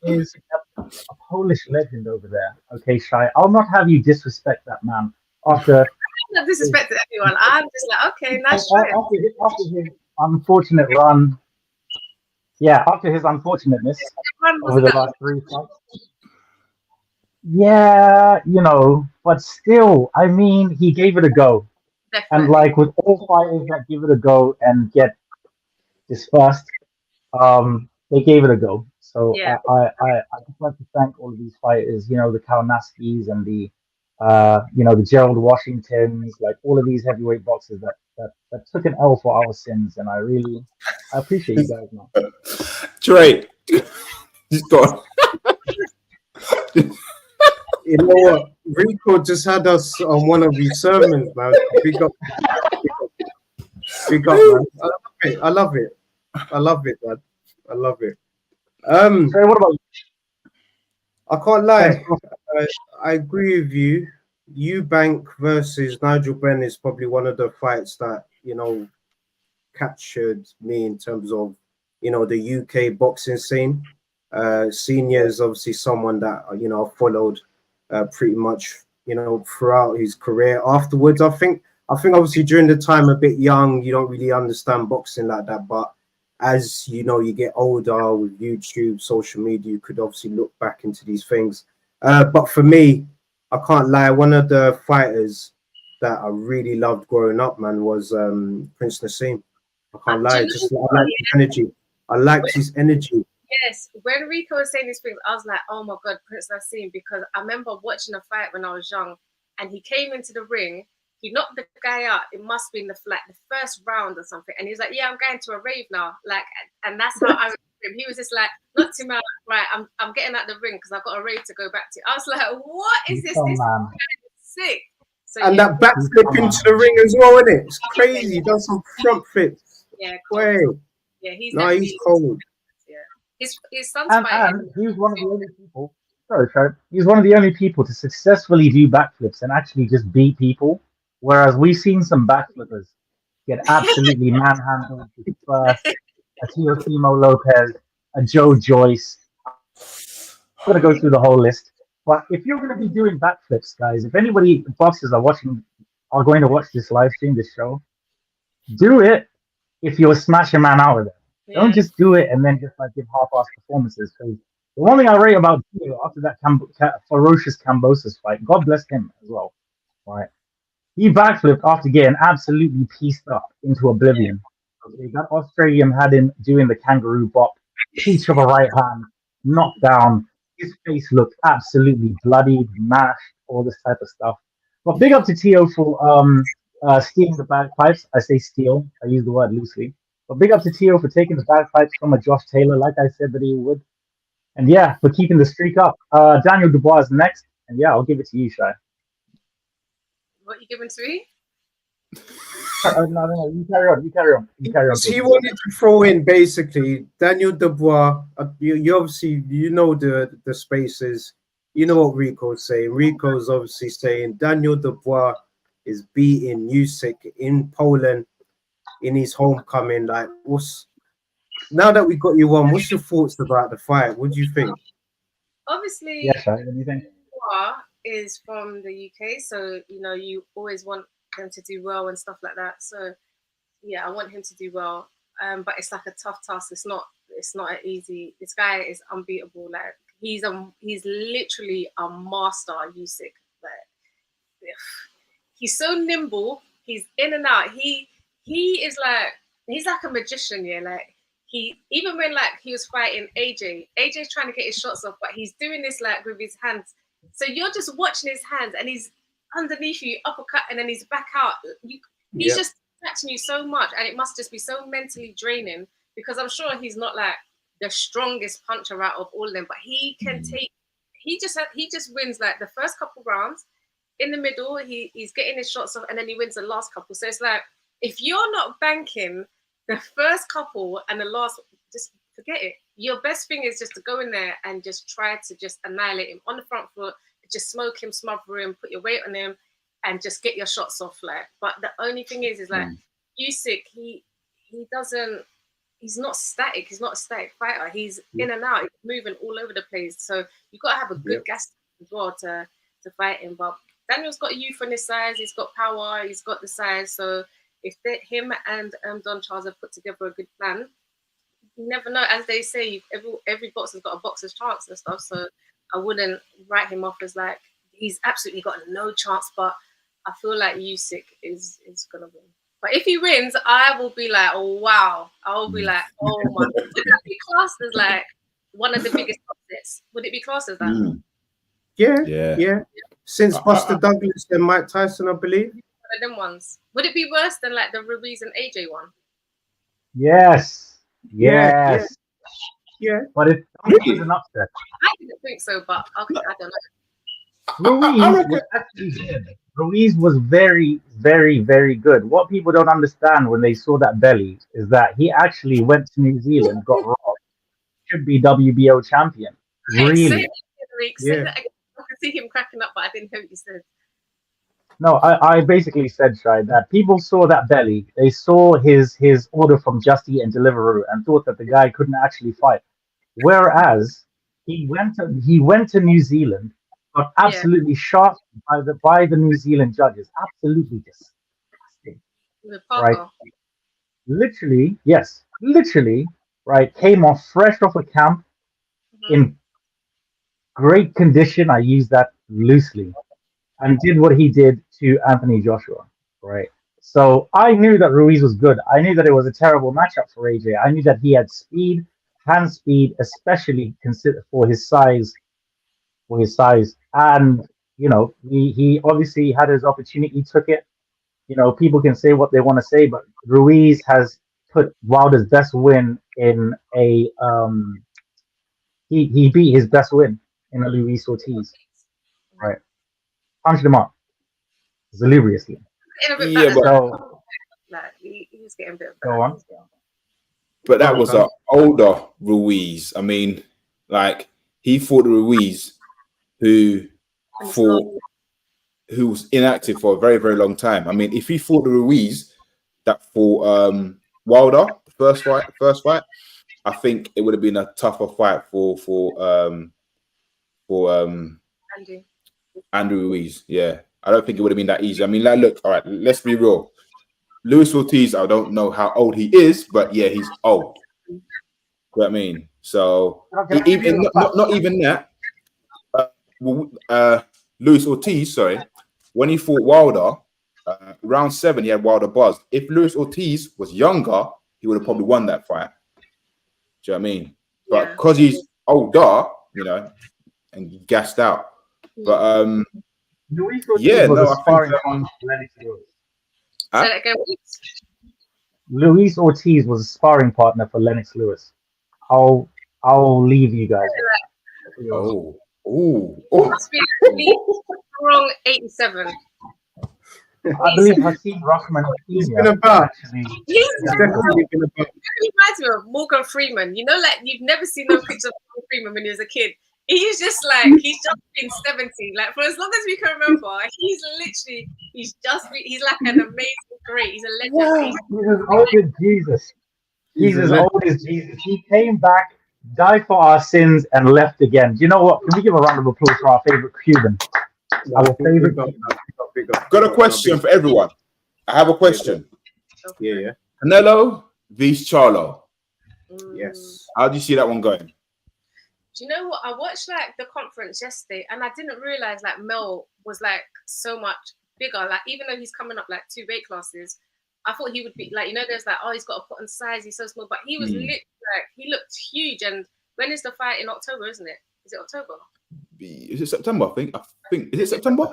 is a Polish legend over there. Okay, Shy. I'll not have you disrespect that man after I'm not disrespecting anyone. I'm just like, okay, nice try. after his unfortunate run. Yeah, after his unfortunateness Everyone over was the that last 3 fights. Yeah, you know, but still, I mean, he gave it a go. And definitely. like with all fighters that give it a go and get dispersed, they gave it a go. So Yeah. I just like to thank all of these fighters, you know, the Kaunaskis and the you know, the Gerald Washingtons, like all of these heavyweight boxers that took an L for our sins, and I appreciate you guys, man. Trey, he's gone. You know what? Rico just had us on one of his sermons, man. Big up, man. I love it. I love it, man. I love it. So what about you? I can't lie. I agree with you. Eubank versus Nigel Benn is probably one of the fights that, you know, captured me in terms of, you know, the UK boxing scene. Senior is obviously someone that, you know, followed pretty much, you know, throughout his career. Afterwards, I think obviously during the time a bit young, you don't really understand boxing like that. But as you know, you get older with YouTube, social media, you could obviously look back into these things. But for me, I can't lie, one of the fighters that I really loved growing up, man, was Prince Nassim. I can't lie, just I like his energy. I liked his energy. Yes, when Rico was saying these things, I was like, oh my God, Prince Nassim, because I remember watching a fight when I was young and he came into the ring, he knocked the guy out. It must have been the first round or something. And he was like, yeah, I'm going to a rave now. Like, and that's how I remember him. He was just like, knocked him out, right, I'm getting out the ring because I've got a rave to go back to. I was like, what is this? This guy is sick. So, And yeah, that backflip into the ring as well, isn't it? It's crazy. He does some front flips. yeah, Wait. yeah, he's No, he's cold. Yeah. His son's And fighting. he's one of the only people. Sorry, he's one of the only people to successfully do backflips and actually just beat people. Whereas we've seen some backflippers get absolutely manhandled, dispersed. A Teofimo Lopez, a Joe Joyce. I'm gonna go through the whole list. But if you're gonna be doing backflips, guys, if anybody boxers are going to watch this live stream, this show, do it if you're smashing man out of it. Yeah. Don't just do it and then just like give half-ass performances. Because the one thing I rate about Tio after that ferocious Cambosis fight, God bless him as well, right? He backflipped after getting absolutely pieced up into oblivion. Okay, that Australian had him doing the kangaroo bop, peach of a right hand, knocked down. His face looked absolutely bloodied, mashed, all this type of stuff. But big up to Tio for stealing the bagpipes. I say steal, I use the word loosely. But big up to Tio for taking the bagpipes from a Josh Taylor, like I said that he would. And yeah, for keeping the streak up. Daniel Dubois is next. And yeah, I'll give it to you, Shai. What you giving to me? No, you carry on. He wanted to throw in basically Daniel Dubois. You obviously know the spaces. You know what Rico's saying. Rico's obviously saying Daniel Dubois is beating Usyk in Poland in his homecoming. Like, now that we got you on, what's your thoughts about the fight? What do you think? Obviously, Yes, what do you think? Dubois is from the UK, so you know you always want them to do well and stuff like that. So yeah, I want him to do well. But it's like a tough task. It's not easy. This guy is unbeatable. Like he's literally a master Usyk. Like he's so nimble. He's in and out. He's like a magician. Yeah, like even when like he was fighting AJ's trying to get his shots off, but he's doing this like with his hands. So you're just watching his hands, and he's underneath you, uppercut, and then he's back out. He's just catching you so much, and it must just be so mentally draining because I'm sure he's not like the strongest puncher out of all of them, but he can take. He just wins like the first couple rounds. In the middle, he's getting his shots off, and then he wins the last couple. So it's like, if you're not banking the first couple and the last, just forget it. Your best thing is just to go in there and just try to just annihilate him on the front foot, just smoke him, smother him, put your weight on him, and just get your shots off. Like, but the only thing is like Usyk, he doesn't. He's not static. He's not a static fighter. He's in and out, he's moving all over the place. So you got to have a good gas as well to fight him. But Daniel's got youth on his side. He's got power. He's got the size. So if him and Don Charles have put together a good plan, you never know. As they say, every boxer's got a boxer's chance and stuff. So I wouldn't write him off as like he's absolutely got no chance. But I feel like Usyk is gonna win. But if he wins, I will be like, oh wow! I will be like, oh my! Would that be classed as like one of the biggest upsets? Would it be classed as that? Yeah. Since Buster Douglas and Mike Tyson, I believe. One of them ones. Would it be worse than like the Ruiz and AJ one? Yes. Yeah. But it was an upset. I didn't think so, but okay, I don't know. Ruiz was actually good. Ruiz was very, very, very good. What people don't understand when they saw that belly is that he actually went to New Zealand, got robbed, should be WBO champion. Really? Say that again. I can see him cracking up, but I didn't hear what you said. No, I basically said, Shai, that people saw that belly. They saw his order from Just Eat and Deliveroo and thought that the guy couldn't actually fight. Whereas he went to New Zealand, got absolutely shot by the New Zealand judges. Absolutely disgusting. Right? Literally, right? Came off fresh off a camp in great condition. I use that loosely, and did what he did to Anthony Joshua. Right. So I knew that Ruiz was good. I knew that it was a terrible matchup for AJ. I knew that he had speed, hand speed, especially considered for his size. And you know, he obviously had his opportunity, took it. You know, people can say what they want to say, but Ruiz has put Wilder's best win in a he beat his best win in a Luis Ortiz, right? Punched him up deliriously. Yeah, but he was getting a bit go on. But that was an older Ruiz. I mean, like he fought Ruiz who was inactive for a very, very long time. I mean, if he fought the Ruiz that fought Wilder, the first fight, I think it would have been a tougher fight for Andrew Ruiz. Yeah, I don't think it would have been that easy. I mean, like, look, all right, let's be real. Luis Ortiz, I don't know how old he is, but yeah, he's old. You know what I mean? So not even that. Luis Ortiz, when he fought Wilder, round 7, he had Wilder buzzed. If Luis Ortiz was younger, he would have probably won that fight. Do you know what I mean? But because he's older, you know, and gassed out. But Luis Ortiz was a sparring partner for Lennox Lewis. Say that again, Luis Ortiz was a sparring partner for Lennox Lewis. I'll leave you guys. Must be strong 87. I believe Hakeem Rahman. He's been about. He's definitely been about. He reminds me of Morgan Freeman. You know, like you've never seen no picture of Morgan Freeman when he was a kid. He's just like he's just been 70. Like for as long as we can remember, he's like an amazing great. He's a legend. He's as old as Jesus. He's as old as Jesus. He came back, died for our sins, and left again. Do you know what? Can we give a round of applause for our favorite Cuban? Our favorite. Got a question for everyone. I have a question. Yeah. Canelo vs Charlo. Yes. How do you see that one going? Do you know what? I watched like the conference yesterday, and I didn't realize like Mel was like so much bigger. Like even though he's coming up like 2 weight classes, I thought he would be like, you know, there's like, oh, he's got to put on size. He's so small, but he was literally like, he looked huge. And when is the fight? In October, isn't it? Is it October? Is it September? I think. Is it September?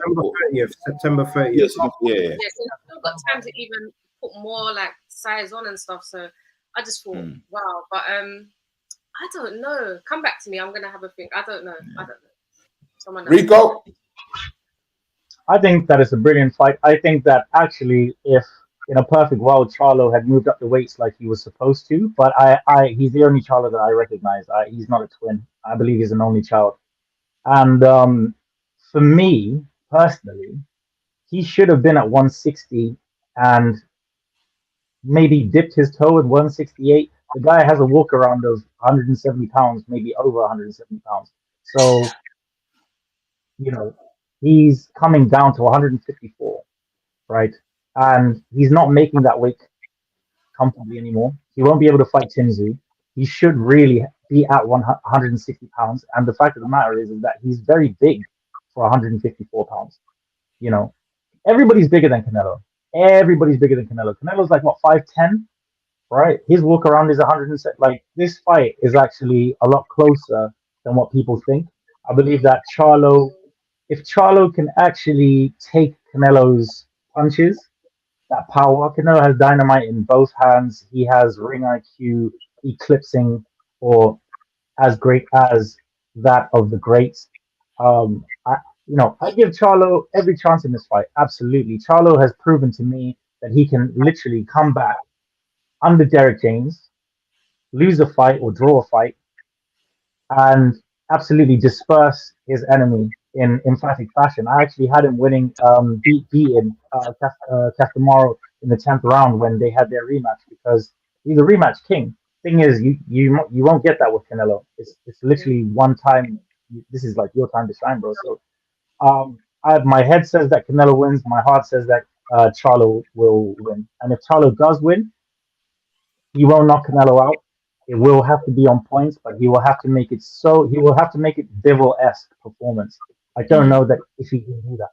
September 30th. Yeah. So he's still got time to even put more like size on and stuff. So I just thought, wow. But I don't know. Come back to me. I'm gonna have a think. I don't know. Someone else. Rico. I think that it's a brilliant fight. I think that actually, if in a perfect world, Charlo had moved up the weights like he was supposed to, but he's the only Charlo that I recognize. He's not a twin. I believe he's an only child. And for me personally, he should have been at 160 and maybe dipped his toe at 168. The guy has a walk around of 170 pounds, maybe over 170 pounds. So, you know, he's coming down to 154, right? And he's not making that weight comfortably anymore. He won't be able to fight Tinzu. He should really be at 160 pounds. And the fact of the matter is that he's very big for 154 pounds. You know, everybody's bigger than Canelo. Everybody's bigger than Canelo. Canelo's like, what, 5'10"? Right? His walk around is 107. Like, this fight is actually a lot closer than what people think. I believe that if Charlo can actually take Canelo's punches, that power, Canelo has dynamite in both hands. He has ring IQ eclipsing or as great as that of the greats. I give Charlo every chance in this fight. Absolutely. Charlo has proven to me that he can literally come back under Derek James, lose a fight or draw a fight, and absolutely disperse his enemy in emphatic fashion. I actually had him winning, beating Castamaro in the 10th round when they had their rematch, because he's a rematch king. Thing is, you won't get that with Canelo. It's literally one time. This is like your time to shine, bro. So, my head says that Canelo wins. My heart says that Charlo will win. And if Charlo does win, he won't knock Canelo out. It will have to be on points, but he will have to make it Bivol-esque performance. I don't know that if he can do that,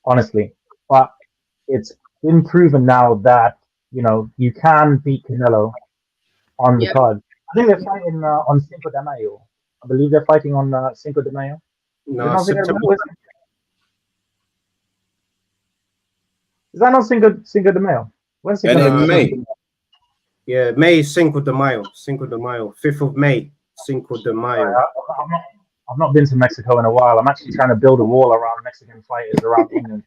honestly. But it's been proven now that, you can beat Canelo on the card. I think they're fighting on Cinco de Mayo. I believe they're fighting on Cinco de Mayo. No, September. Is that not Cinco de Mayo? When's Cinco de Mayo? May. Yeah, May, Cinco de Mayo. 5th of May, Cinco de Mayo. I've not been to Mexico in a while. I'm actually trying to build a wall around Mexican fighters around England.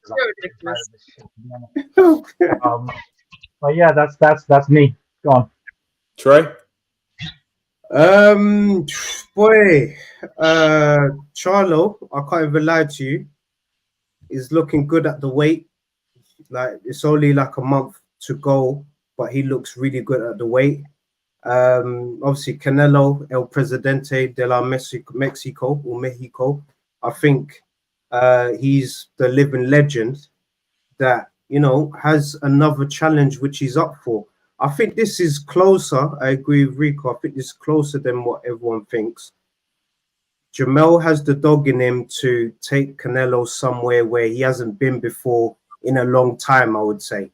But yeah, that's me. Go on. Trey? Charlo, I can't even lie to you, is looking good at the weight. Like, it's only like a month to go, but he looks really good at the weight. Obviously, Canelo, El Presidente de la Mexico. I think he's the living legend that, has another challenge which he's up for. I think this is closer. I agree with Rico. I think this is closer than what everyone thinks. Jermell has the dog in him to take Canelo somewhere where he hasn't been before in a long time, I would say.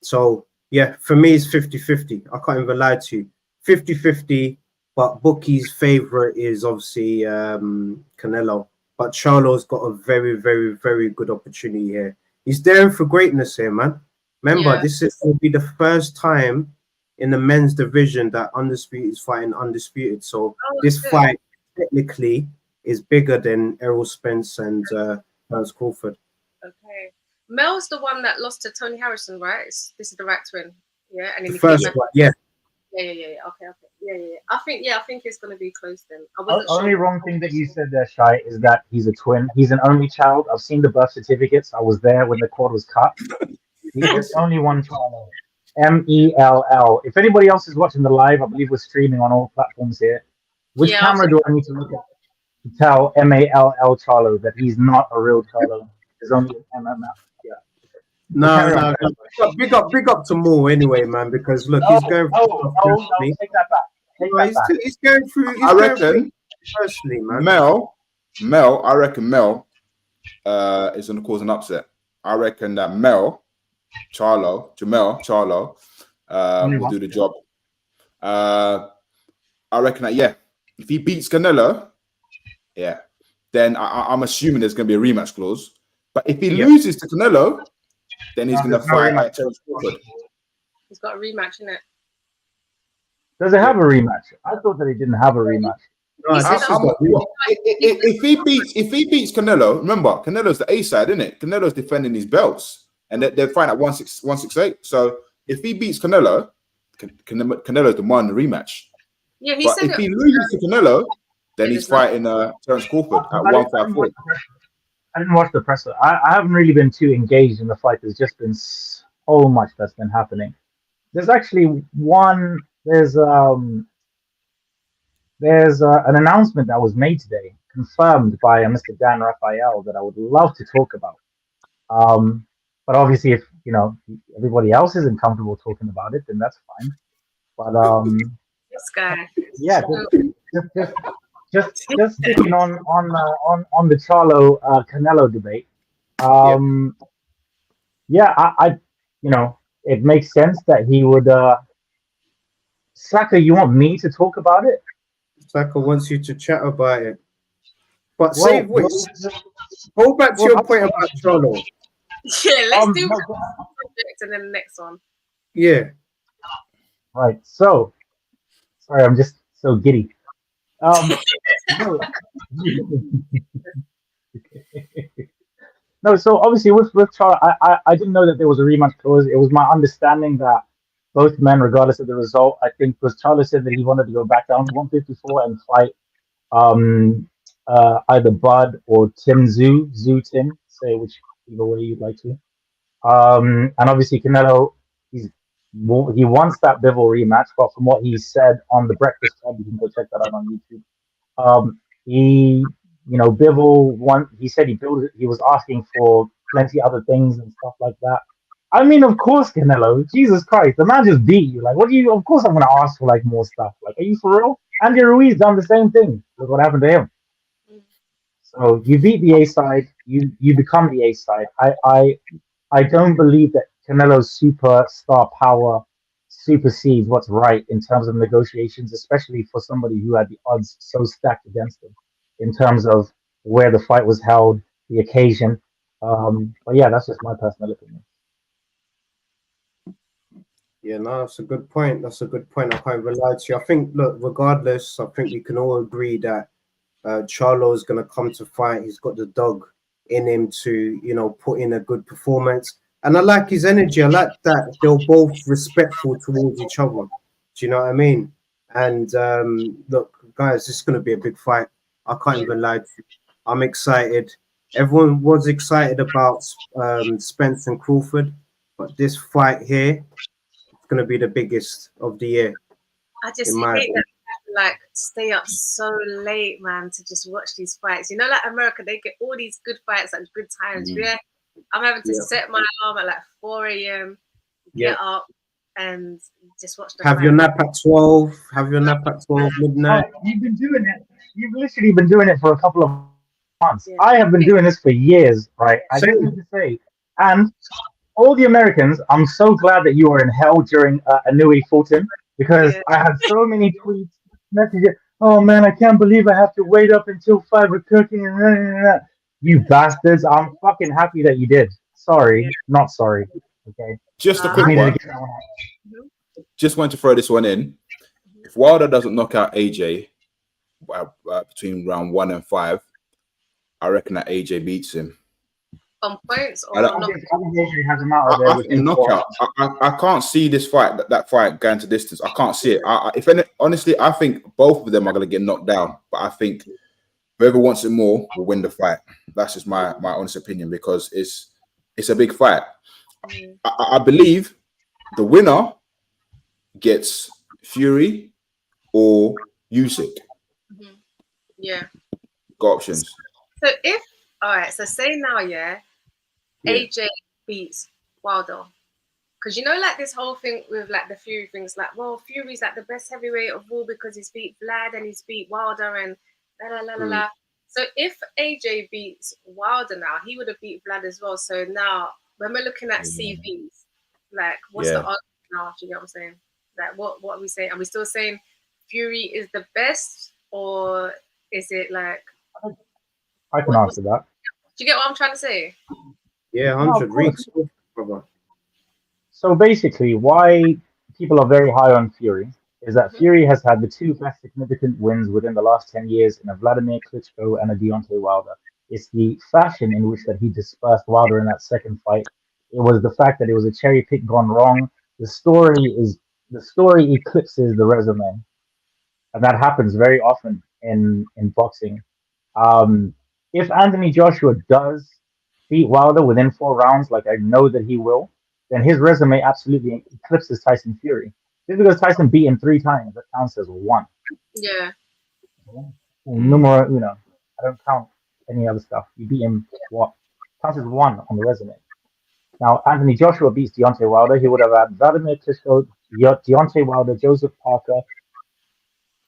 So, yeah, for me, it's 50-50. I can't even lie to you. 50-50, but Bookie's favorite is obviously Canelo. But Charlo's got a very, very, very good opportunity here. He's daring for greatness here, man. Remember, this is going to be the first time in the men's division that Undisputed is fighting Undisputed. So this fight technically is bigger than Errol Spence and Lance Crawford. Okay. Mel's the one that lost to Tony Harrison, right? This is the right twin. Yeah. And the first one, yeah. Yeah. Okay. Yeah. I think it's going to be close then. The only wrong thing that you said there, Shai, is that he's a twin. He's an only child. I've seen the birth certificates. I was there when the cord was cut. He's only one child. Mell. If anybody else is watching the live, I believe we're streaming on all platforms here. Which camera do I need to look at to tell Mall Charlo that he's not a real Charlo? There's only an MMF. Yeah. No. Big up to Moore anyway, man. Because look, he's going. Take that back. He's going through. I reckon personally, man. Mel. I reckon Mel is going to cause an upset. I reckon that Jermell Charlo will do the job. I reckon that if he beats Canelo, then I'm assuming there's going to be a rematch clause. But if he loses to Canelo, then he's going to fight Terence Crawford. He's got a rematch, innit? Does it have a rematch? I thought that it didn't have a rematch. No, this is the If he beats Canelo, remember Canelo's the A side, isn't it? Canelo's defending his belts, and they're fighting at 168. So if he beats Canelo, Canelo's demanding a rematch. Yeah, he But said if he loses to Canelo, then he's fighting Terence Crawford at 154. I didn't watch the presser. I haven't really been too engaged in the fight. There's just been so much that's been happening. There's actually one. There's an announcement that was made today, confirmed by Mr. Dan Raphael, that I would love to talk about. But obviously, if everybody else isn't comfortable talking about it, then that's fine. But this guy. yeah, just sticking on the Charlo Canelo debate. Yeah, I it makes sense that he would. Slacker, you want me to talk about it? Slacker wants you to chat about it. But Well, hold back to your point about Charlo. Yeah, let's do one subject and then the next one. Yeah. Right. So, sorry, I'm just so giddy. No, so obviously with Charlo, I didn't know that there was a rematch clause. It was my understanding that both men, regardless of the result, I think, because Charlo said that he wanted to go back down to 154 and fight either Bud or Tim Tim, say either way you'd like to. And obviously Canelo, he wants that Bivol rematch, but from what he said on the Breakfast Club, you can go check that out on YouTube. Bivol he said he was asking for plenty other things and stuff like that. I mean, of course, Canelo, Jesus Christ, the man just beat you. Like, what do you? Of course, I'm gonna ask for like more stuff. Like, are you for real? Andy Ruiz done the same thing. Look what happened to him. So you beat the A side, you become the A side. I don't believe that Canelo's superstar power supersedes what's right in terms of negotiations, especially for somebody who had the odds so stacked against him in terms of where the fight was held, the occasion. But yeah, that's just my personal opinion. Yeah, no, that's a good point. That's a good point. I can't even lie to you. I think, look, regardless, I think we can all agree that Charlo is going to come to fight. He's got the dog in him to, put in a good performance. And I like his energy. I like that they're both respectful towards each other. Do you know what I mean? And look, guys, this is going to be a big fight. I can't even lie to you. I'm excited. Everyone was excited about Spence and Crawford, but this fight here is going to be the biggest of the year. I just hate that like stay up so late, man, to just watch these fights. Like America, they get all these good fights at good times. Yeah, I'm having to set my alarm at like 4 a.m. Get up and just watch the Have fight. your nap at 12. Have your nap at 12 midnight. You've been doing it. You've literally been doing it for a couple of months. Yeah. I have been doing this for years, right? I don't need to say. And all the Americans, I'm so glad that you were in hell during Anui Fulton, because I had so many tweets, messages. Oh man, I can't believe I have to wait up until 5 o'clock. You bastards! I'm fucking happy that you did. Sorry, not sorry. Okay. Just a quick one. Just wanted to throw this one in. If Wilder doesn't knock out AJ between round 1 and 5, I reckon that AJ beats him. On points or knockout. I can't see this fight, that fight going to distance. I can't see it. Honestly, I think both of them are going to get knocked down. But I think whoever wants it more will win the fight. That's just my honest opinion, because it's a big fight. I believe the winner gets Fury or Usyk. Yeah. Got options. So so say now, AJ beats Wilder, because like this whole thing with like the Fury things, like, well, Fury's like the best heavyweight of all because he's beat Vlad and he's beat Wilder and la. So if AJ beats Wilder now, he would have beat Vlad as well. So now when we're looking at CVs, like what's the odds now? Do you get what I'm saying? Like what are we saying? Are we still saying Fury is the best, or is it like? I can answer that. Do you get what I'm trying to say? Yeah, 100 weeks. So basically, why people are very high on Fury is that Fury has had the two best significant wins within the last 10 years in a Vladimir Klitschko and a Deontay Wilder. It's the fashion in which that he dispersed Wilder in that second fight. It was the fact that it was a cherry pick gone wrong. The story eclipses the resume, and that happens very often in boxing. If Anthony Joshua does beat Wilder within 4 rounds, like I know that he will, then his resume absolutely eclipses Tyson Fury. Just because Tyson beat him 3 times, that counts as 1. Yeah. Numero, I don't count any other stuff. You beat him, what? Counts as 1 on the resume. Now, Anthony Joshua beats Deontay Wilder. He would have had Vladimir Klitschko, Deontay Wilder, Joseph Parker,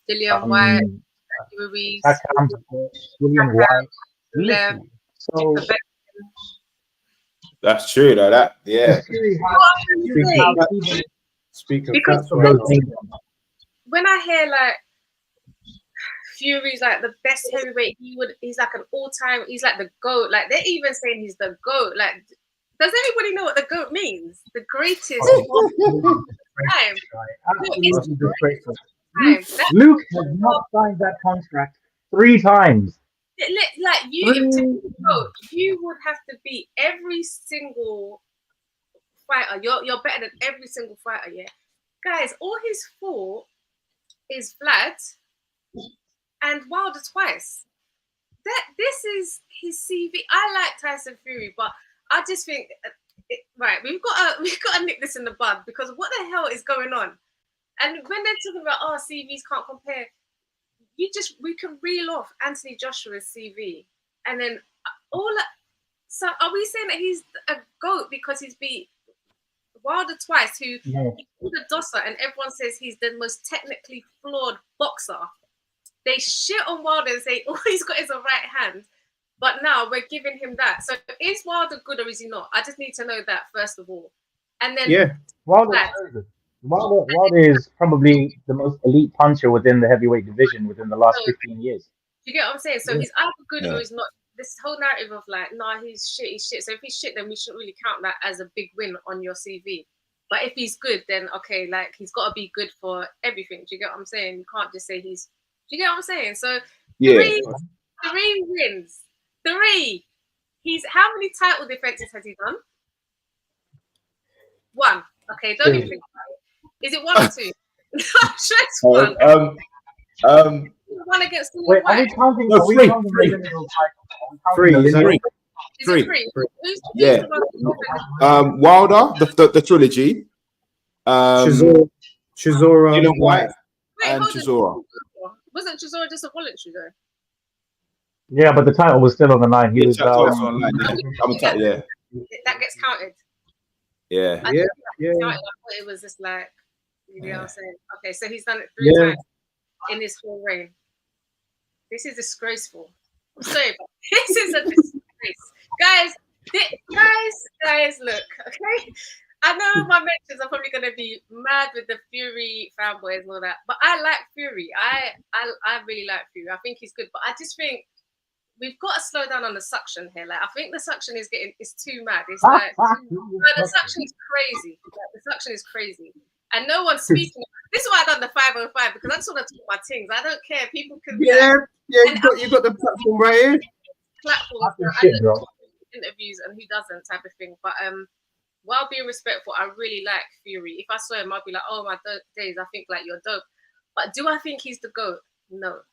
Dillian White, Ruiz, William White. Lev, So That's true, though. That, yeah. Speaking because facts, when I hear like Fury's like the best heavyweight, he's like an all-time, he's like the GOAT. Like they're even saying he's the GOAT. Like, does anybody know what the GOAT means? The greatest of all time. Luke has not signed that contract 3 times. Like you would have to beat every single fighter. You're better than every single fighter, yeah. Guys, all he's fought is Vlad and Wilder twice. This is his CV. I like Tyson Fury, but I just think right, we've got to nip this in the bud, because what the hell is going on? And when they're talking about CVs can't compare, we can reel off Anthony Joshua's CV, and then so are we saying that he's a GOAT because he's beat Wilder twice, who he's a dosser, and everyone says he's the most technically flawed boxer? They shit on Wilder and say all he's got is a right hand, but now we're giving him that. So is Wilder good or is he not? I just need to know that first of all, and then Wilder is probably the most elite puncher within the heavyweight division within the last 15 years. Do you get what I'm saying? So he's either good or he's not. This whole narrative of like, nah, he's shit. So if he's shit, then we shouldn't really count that as a big win on your CV. But if he's good, then okay, like he's got to be good for everything. Do you get what I'm saying? You can't just say he's. Do you get what I'm saying? So three wins. 3. How many title defenses has he done? 1. Okay, don't even think about it. Is it 1 or 2? I'm sure it's 1. 1 against the Wait, are we counting? No, 3. 3. Is it 3? Who's Wilder, the trilogy. Chisora, White, and Chisora. Wasn't Chisora just a voluntary though? Yeah, but the title was still on the line. He was online. That gets counted. Yeah. I thought it was just like, you know what I'm saying? Okay, so he's done it 3 times in this whole reign. This is disgraceful. I'm sorry, but this is a disgrace. Guys, look, okay? I know my mentions are probably going to be mad with the Fury fanboys and all that, but I like Fury. I really like Fury. I think he's good, but I just think we've got to slow down on the suction here. Like, I think the suction is too mad. It's like the suction is crazy. Like, the suction is crazy, and no one's speaking. This is why I done the 505, because I just want to talk my things. I don't care. People can be you got the platform right here. Platform interviews and who doesn't type of thing. But while being respectful, I really like Fury. If I saw him, I'd be like, oh my days, I think like you're dope. But do I think he's the GOAT? No.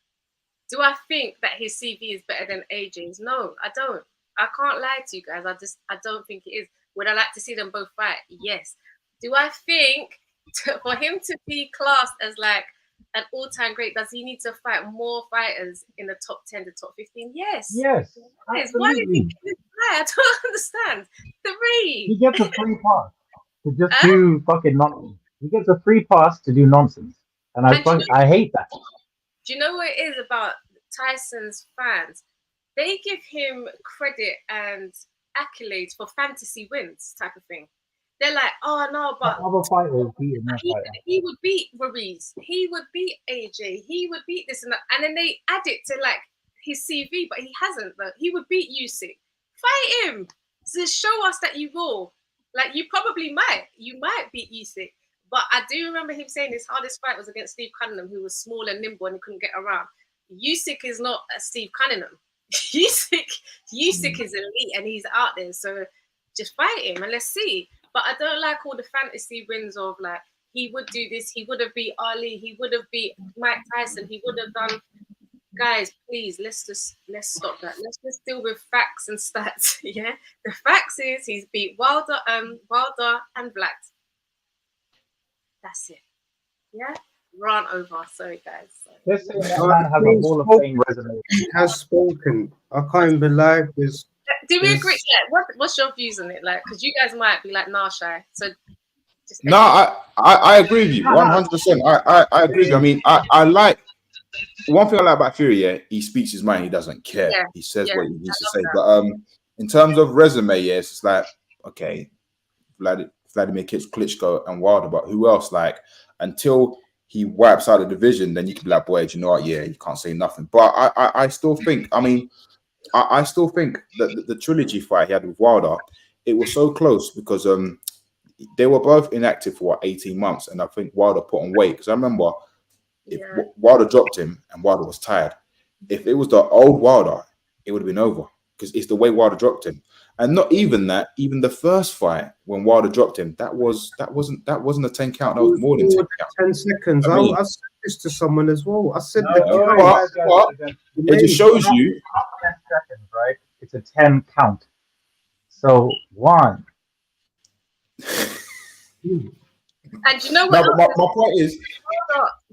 Do I think that his CV is better than AJ's? No, I don't. I can't lie to you guys. I don't think it is. Would I like to see them both fight? Yes. Do I think for him to be classed as like an all-time great, does he need to fight more fighters in the top 10 to top 15? Yes. Yes. Why is he this high? I don't understand. 3. He gets a free pass to just do fucking nonsense. He gets a free pass to do nonsense. And I hate that. Do you know what it is about Tyson's fans? They give him credit and accolades for fantasy wins type of thing. They're like, oh no, but he would beat Ruiz, he would beat AJ, he would beat this and that, and then they add it to like his CV, but he hasn't. But he would beat Usyk. Fight him to show us that you will. Like you probably might beat Usyk, But I do remember him saying his hardest fight was against Steve Cunningham, who was small and nimble and he couldn't get around. Usyk is not a Steve Cunningham. Usyk is elite and he's out there. So just fight him and let's see. But I don't like all the fantasy wins of like, he would do this, he would have beat Ali, he would have beat Mike Tyson, he would have done. Guys, please, let's stop that. Let's just deal with facts and stats. Yeah, the facts is he's beat Wilder and Black. That's it. Yeah, run over. Sorry, guys. Sorry. Let's say that man has a Hall of Fame resume. He has spoken. I can't even believe this. Do we agree? Yeah. What's your views on it? Like, because you guys might be like, nah, shy. So. No, I agree with you 100%. I agree with you. I mean, I like one thing I like about Fury. Yeah, he speaks his mind. He doesn't care. Yeah, he says what he needs to say. That. But in terms of resume, yes, it's like okay, Vladimir Klitschko and Wilder, but who else? Like until he wipes out the division, then you can be like, boy, do you know what? Yeah, you can't say nothing. But I still think. I mean, I still think that the trilogy fight he had with Wilder, it was so close because they were both inactive for 18 months, and I think Wilder put on weight because I remember if Wilder dropped him and Wilder was tired. If it was the old Wilder, it would have been over because it's the way Wilder dropped him. And not even that, even the first fight when Wilder dropped him, that wasn't a 10 count. That was more than 10 count. 10 seconds. I said this to someone as well. I said it just shows you 10 seconds, right? It's a 10 count. So 1. And you know what? No, my point is,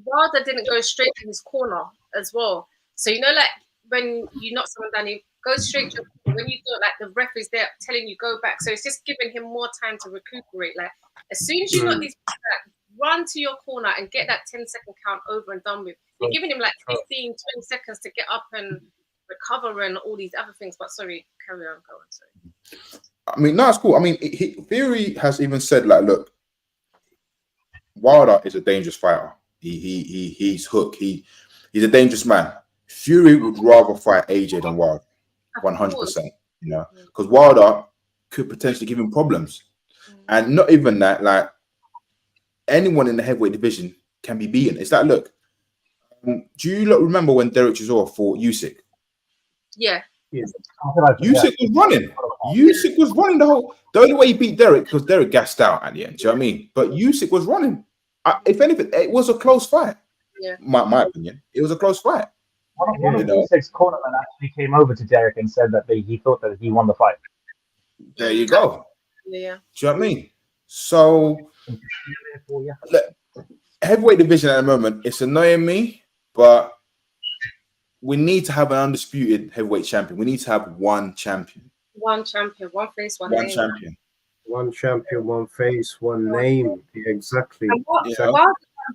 Wilder didn't go straight to his corner as well. So you know, like when you knock someone down, you go straight to when you do it, like the ref is there telling you go back. So it's just giving him more time to recuperate. Like as soon as you knock these back, run to your corner and get that 10-second count over and done with. You're giving him like 15, 20 seconds to get up and recover and all these other things. But sorry, carry on, go on. Sorry. I mean, no, it's cool. I mean, Fury has even said, like, look, Wilder is a dangerous fighter. He's hook. He's a dangerous man. Fury would rather fight AJ than Wilder, 100%. You know, because Wilder could potentially give him problems, and not even that. Like anyone in the heavyweight division can be beaten. It's like, look, do you remember when Derek Chisora fought Usyk? Yeah. Yes. Usyk was running. Usyk was running the only way he beat Derek because Derek gassed out at the end. Do you know what I mean? But Usyk was running. If anything, it was a close fight. Yeah. My opinion, it was a close fight. One of Usyk's cornermen actually came over to Derek and said that he thought that he won the fight. There you go. Yeah. Do you know what I mean? So, look, heavyweight division at the moment, it's annoying me, but we need to have an undisputed heavyweight champion. We need to have one champion. One champion, one face, one name. Champion. One champion, one face, one name. Yeah, exactly. And what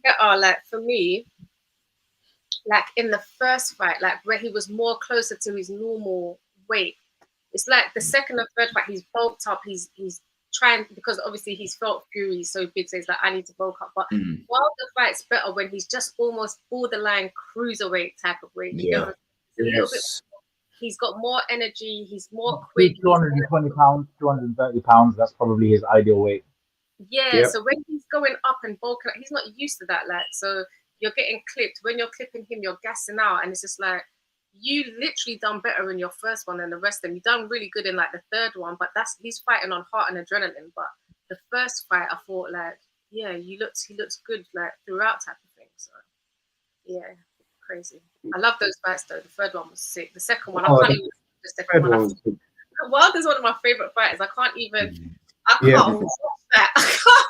better, like for me, like in the first fight, like where he was more closer to his normal weight. It's like the second or third fight, he's bulked up. He's trying because obviously he's felt Fury so big, so he's like, I need to bulk up. But while the fight's better when he's just almost borderline cruiserweight type of weight. You know, a little bit. He's got more energy. He's more quick. 220 pounds, 230 pounds. That's probably his ideal weight. Yeah. So when he's going up and bulking up, he's not used to that. Like, so you're getting clipped. When you're clipping him, you're gassing out, and it's just like you literally done better in your first one than the rest of them. You done really good in like the third one, but he's fighting on heart and adrenaline. But the first fight, I thought like, yeah, he looks good like throughout type of thing. So yeah. Crazy. I love those fights though. The third one was sick. The second one, I can't even. The second one. Wilder's one of my favorite fighters. I can't even. I can't watch that. I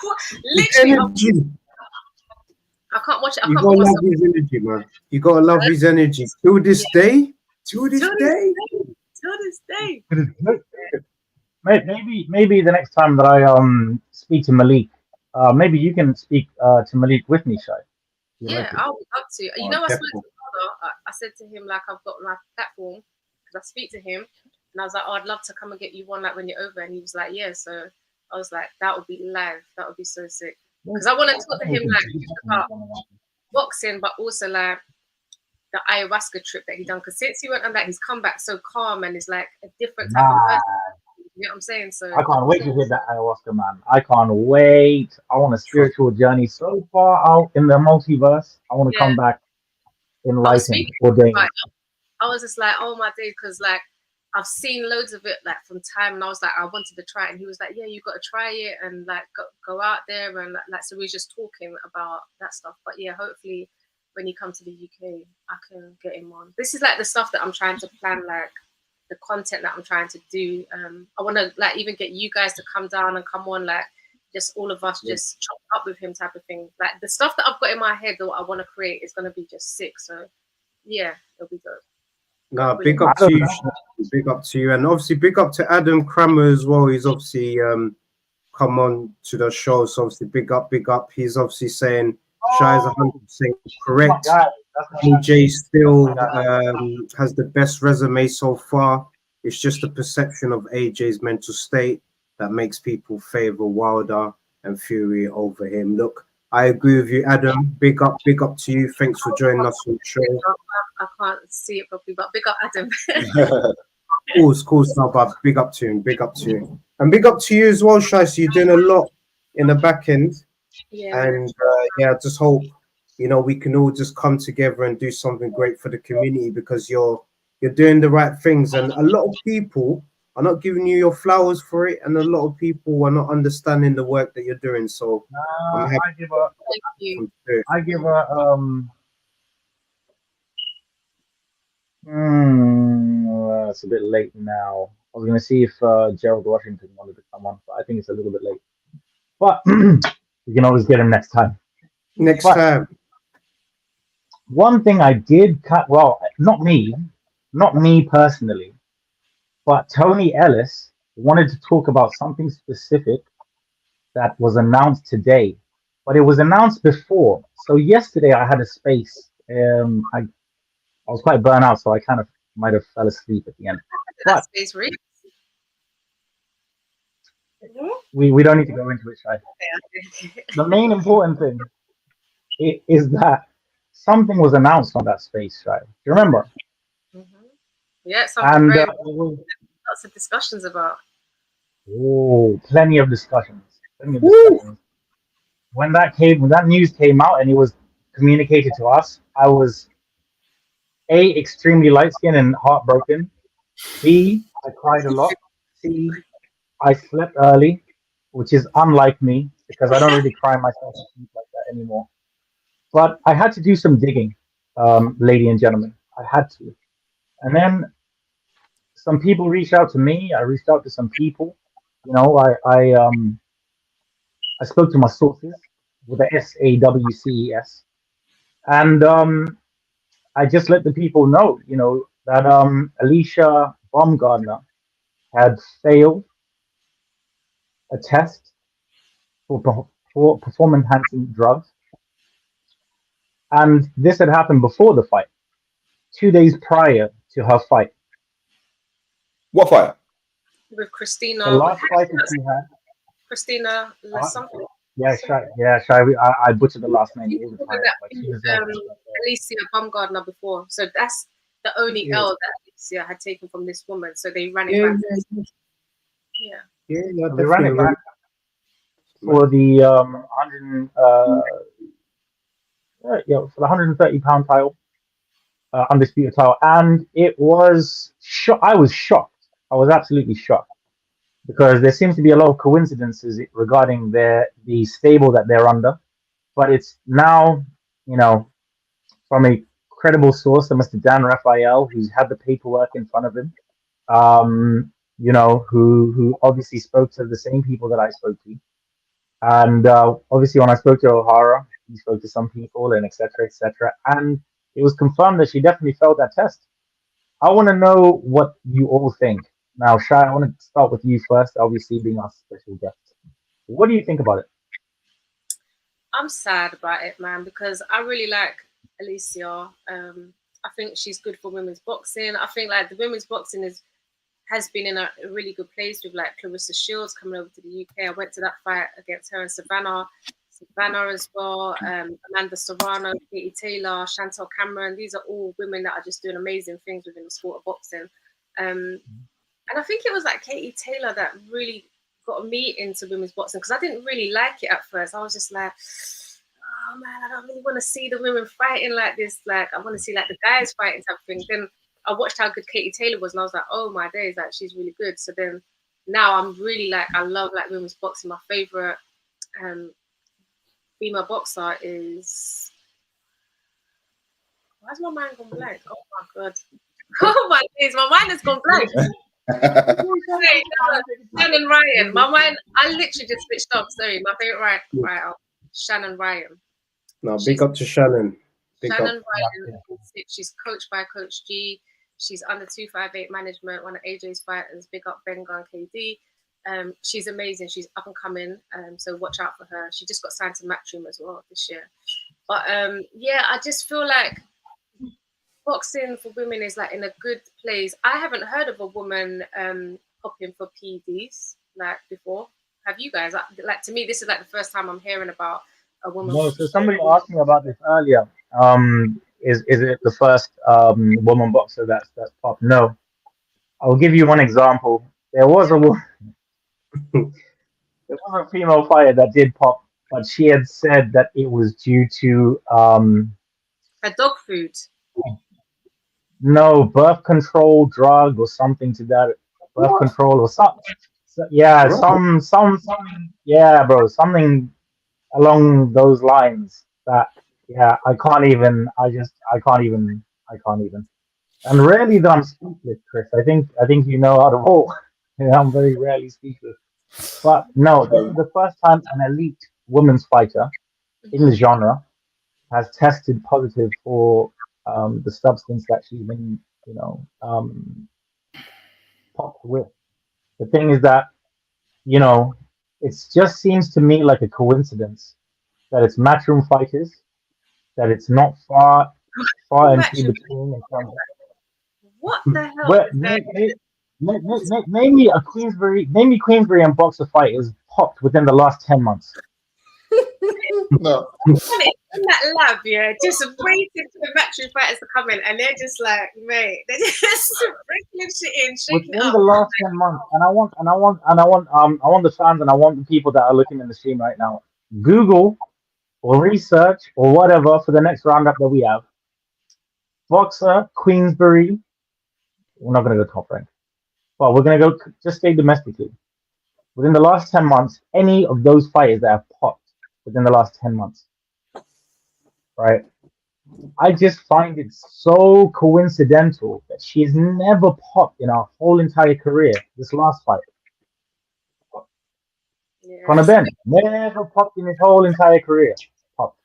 can't. Literally. I can't watch it. You gotta love his energy, man. You gotta love his energy. To this day. Maybe the next time that I speak to Malik, maybe you can speak to Malik with me, Shai. Yeah, I would love to. You know, I spoke to Wilder. I said to him, like, I've got my platform because I speak to him, and I was like, oh, I'd love to come and get you one, like, when you're over. And he was like, yeah. So I was like, that would be live. That would be so sick. Because I want to talk to him, like, about boxing, but also, like, the ayahuasca trip that he done. Because since he went on that, he's come back so calm and is like a different type of person. You know what I'm saying? So I can't wait to hit that ayahuasca, man. I can't wait. I want a spiritual journey so far out in the multiverse. I want to yeah, come back I was enlightened, speaking. ordained. Right, I was just like, oh my days, because like I've seen loads of it like from time, and I was like, I wanted to try it, and he was like, yeah, you got to try it, and like go out there, and like so we were just talking about that stuff. But yeah, hopefully when you come to the UK, I can get him on. This is like the stuff that I'm trying to plan, like the content that I'm trying to do. I want to like even get you guys to come down and come on, like just all of us just chop up with him type of thing. Like the stuff that I've got in my head that I want to create is going to be just sick. So yeah, it'll be dope. Nah, big up to you. Big up to you. And obviously big up to Adam Kramer as well. He's obviously come on to the show. So obviously big up. He's obviously saying Shy is 100% correct. AJ still has the best resume so far. It's just the perception of AJ's mental state that makes people favor Wilder and Fury over him. Look, I agree with you, Adam. Big up to you. Thanks for joining us on the show. I can't see it properly, but big up Adam. Cool, no, but big up to him. And big up to you as well, Shai. So you're doing a lot in the back end. Yeah. And I just hope, you know, we can all just come together and do something great for the community, because you're doing the right things. And a lot of people are not giving you your flowers for it, and a lot of people are not understanding the work that you're doing. So I'm happy. Thank you. I give her it's a bit late now. I was gonna see if Gerald Washington wanted to come on, but I think it's a little bit late. But we can always get him next time. Next time. One thing I did cut, well, not me personally, but Tony Ellis wanted to talk about something specific that was announced today, but it was announced before. So yesterday I had a space. I was quite burnt out, so I kind of might have fell asleep at the end. But we don't need to go into it, Shai. The main important thing is that something was announced on that space, Shai. Do you remember? Yeah, something great. Lots of discussions about. Oh, plenty of discussions. When that news came out and it was communicated to us, I was A, extremely light-skinned and heartbroken. B, I cried a lot. C, I slept early, which is unlike me because I don't really cry myself to sleep like that anymore. But I had to do some digging, ladies and gentlemen. I had to. And then some people reached out to me. I reached out to some people. You know, I spoke to my sources with the SAWCES. And I just let the people know, you know, that Alicia Baumgardner had failed a test for performance-enhancing drugs. And this had happened before the fight, 2 days prior to her fight. What fight? With Christina. The last fight that she had. Christina something. Yeah, Shai. I butchered the last name all the time. Alicia Baumgardner before. So that's the only L that Alicia had taken from this woman. So they ran it back. Yeah, they ran it back for the 130-pound title, undisputed title, and it was I was shocked. I was absolutely shocked because there seems to be a lot of coincidences regarding the stable that they're under, but it's now, you know, from a credible source, Mr. Dan Raphael, who's had the paperwork in front of him, you know, who obviously spoke to the same people that I spoke to. And obviously when I spoke to O'Hara, he spoke to some people and etc. And it was confirmed that she definitely failed that test. I want to know what you all think. Now, Shai, I want to start with you first, obviously being our special guest. What do you think about it? I'm sad about it, man, because I really like Alicia. I think she's good for women's boxing. I think like the women's boxing has been in a really good place with like Clarissa Shields coming over to the UK. I went to that fight against her and Savannah as well, Amanda Serrano, Katie Taylor, Chantel Cameron. These are all women that are just doing amazing things within the sport of boxing. And I think it was like Katie Taylor that really got me into women's boxing, because I didn't really like it at first. I was just like, oh man, I don't really want to see the women fighting like this. Like, I want to see like the guys fighting type thing. Then I watched how good Katie Taylor was, and I was like, oh my days, like she's really good. So then now I'm really like, I love like women's boxing. My favorite female boxer is, why's my mind gone blank? Oh my god. Oh my days, my mind has gone blank. Shannon Ryan. My mind, I literally just switched off. Sorry, my favorite writer, Shannon Ryan. No, big up to Shannon. Shannon Ryan. She's coached by Coach G. She's under 258 management, one of AJ's fighters. Big up Benga and KD. She's amazing. She's up and coming. So watch out for her. She just got signed to Matchroom as well this year. But yeah, I just feel like boxing for women is like in a good place. I haven't heard of a woman popping for PDs like before. Have you guys? Like, to me, this is like the first time I'm hearing about a woman. No, so somebody asked me about this earlier. Is it the first woman boxer that's popped? No. I'll give you one example. There was a woman, there was a female fighter that did pop, but she had said that it was due to a dog food. No, birth control drug or something to that. Birth control or something. So, yeah, some yeah, bro, something along those lines. That yeah, I can't even. And rarely that I'm speechless, Chris. I think you know out of all. Yeah, I'm very rarely speechless. But no, this is the first time an elite women's fighter in the genre has tested positive for the substance that she's been, popped with. The thing is that, it just seems to me like a coincidence that it's matchroom fighters, that it's not far and few between in terms of what the hell? Name me Queensbury and boxer fighters popped within the last 10 months. No. In that lab, yeah, just waiting for the matchroom fighters to come in, and they're just like, mate, they're just breaking shit in, shaking within up. the last 10 months. And I want the fans and I want the people that are looking in the stream right now. Google or research or whatever for the next roundup that we have. Boxer Queensbury. We're not going to go top rank, but we're going to go just stay domestically. Within the last 10 months, any of those fighters that have popped within the last 10 months, right? I just find it so coincidental that she's never popped in her whole entire career. This last fight, Conor Ben never popped in his whole entire career. Popped.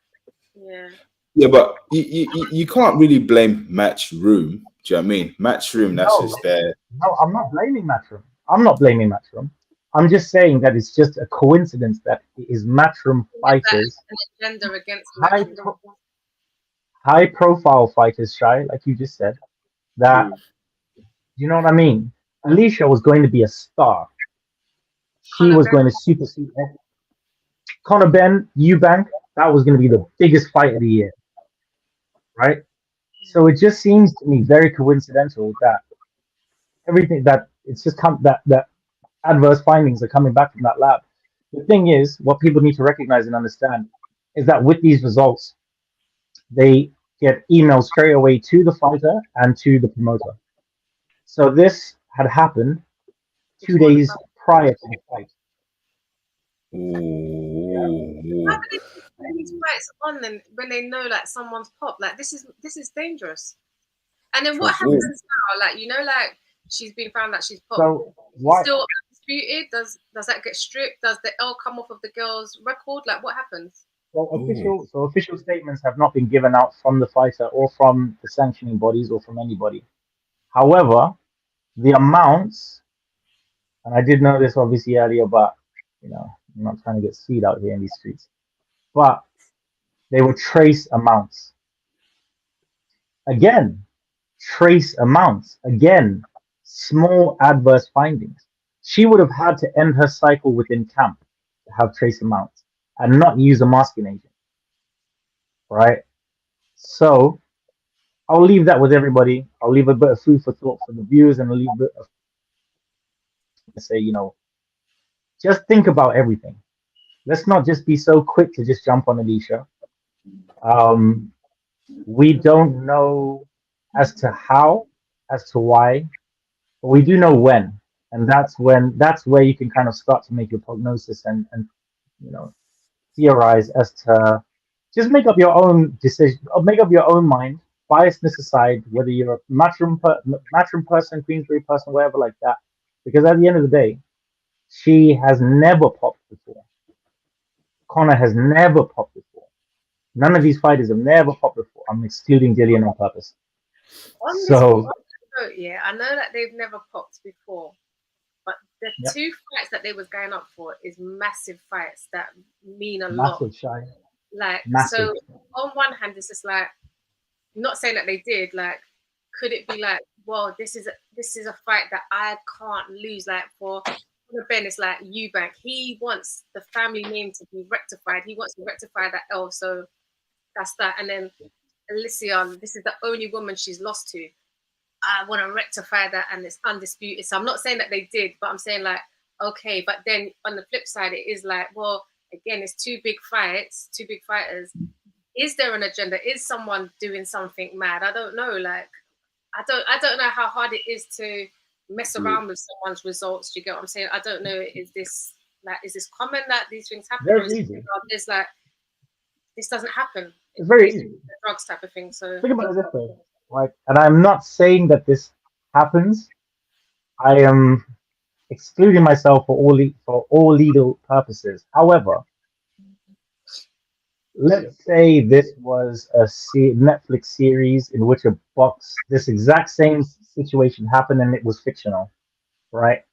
Yeah, but you can't really blame Matchroom. Do you know what I mean? Matchroom, that's just there. No, I'm not blaming Matchroom. I'm just saying that it's just a coincidence that it is Matchroom fighters, high profile fighters, Shy, like you just said, that, you know what I mean? Alicia was going to be a star. She was going to supersede Conor Ben, Eubank, that was going to be the biggest fight of the year, right? So it just seems to me very coincidental that everything that it's just that adverse findings are coming back from that lab. The thing is, what people need to recognize and understand is that with these results, they get emails straight away to the fighter and to the promoter. So this had happened 2 days prior to the fight. How do they put these fights on them when they know like someone's popped? Like this is dangerous. And then what happens now? Like like she's been found that she's popped. So still undisputed? Does that get stripped? Does the L come off of the girl's record? Like what happens? Official statements have not been given out from the fighter or from the sanctioning bodies or from anybody. However, the amounts, and I did know this obviously earlier, but I'm not trying to get sued out here in these streets. But they were trace amounts. Again, trace amounts. Again, small adverse findings. She would have had to end her cycle within camp to have trace amounts and not use a masking agent. Right? So I'll leave that with everybody. I'll leave a bit of food for thought for the viewers, and I'll leave a bit of say, you know, just think about everything. Let's not just be so quick to just jump on Alicia. We don't know as to how, as to why, but we do know when. And that's where you can kind of start to make your prognosis and you know, theorize as to just make up your own decision, or make up your own mind, biasness aside, whether you're a matchroom person, Queensbury person, whatever like that. Because at the end of the day, she has never popped before. Connor has never popped before. None of these fighters have never popped before. I'm excluding Dillian on purpose. Yeah, I know that they've never popped before, but the two fights that they was going up for is massive fights that mean a lot. Massive, Shy. Like, massive. So on one hand, it's just like, not saying that they did, like, could it be like, well, this is a fight that I can't lose. Like for Ben, it's like Eubank. He wants the family name to be rectified. He wants to rectify that L. So that's that. And then Alicia, this is the only woman she's lost to. I want to rectify that, and it's undisputed. So I'm not saying that they did, but I'm saying like, okay. But then on the flip side, it is like, well, again, it's two big fights, two big fighters. Is there an agenda? Is someone doing something mad? I don't know. Like, I don't know how hard it is to mess around with someone's results. Do you get what I'm saying? I don't know. Is this common that these things happen? Very easy. It's like, this doesn't happen. It's very easy. Drugs type of thing. So think about it this way. Like, and I'm not saying that this happens. I am excluding myself for all legal purposes. However, let's say this was a Netflix series in which this exact same situation happened and it was fictional, right?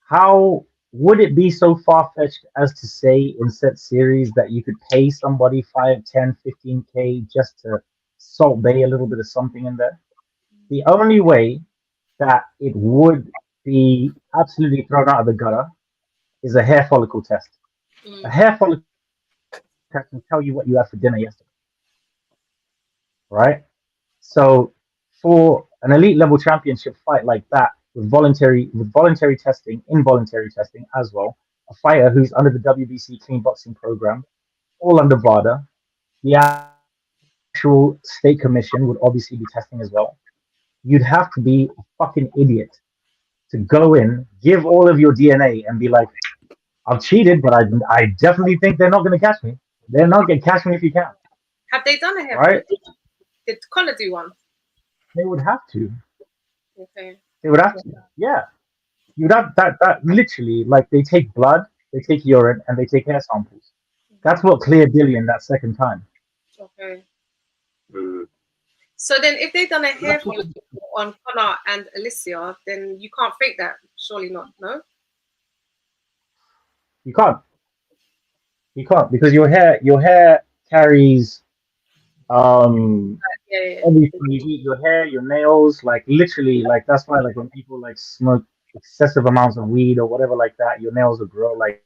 How would it be so far-fetched as to say in said series that you could pay somebody 5, 10, 15K just to Salt Bay a little bit of something in there? The only way that it would be absolutely thrown out of the gutter is a hair follicle test. A hair follicle test will tell you what you had for dinner yesterday, right? So for an elite level championship fight like that, with voluntary testing, involuntary testing as well, a fighter who's under the WBC clean boxing program, all under VADA, the actual state commission would obviously be testing as well. You'd have to be a fucking idiot to go in, give all of your DNA and be like, I've cheated, but I definitely think they're not going to catch me. They're not going to catch me if you can. Have they done a hair? Right? Did Connor do one? They would have to. Okay. They would have to. Yeah. You'd have that literally, like, they take blood, they take urine, and they take hair samples. That's what cleared Dillian that second time. Okay. So then if they've done a hair follicle on Connor and Alicia, then you can't fake that. Surely not, no? You can't. You can't, because your hair carries everything. You eat your hair, your nails, like literally, like that's why, like when people like smoke excessive amounts of weed or whatever like that, your nails will grow like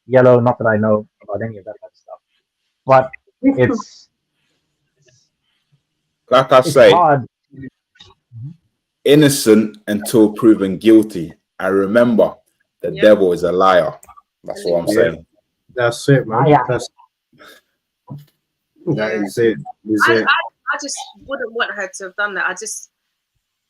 yellow. Not that I know about any of that type of stuff, but it's like I say, hard. Innocent until proven guilty. I remember the devil is a liar. That's what I'm saying. That's it, man. That is it. I just wouldn't want her to have done that. I just,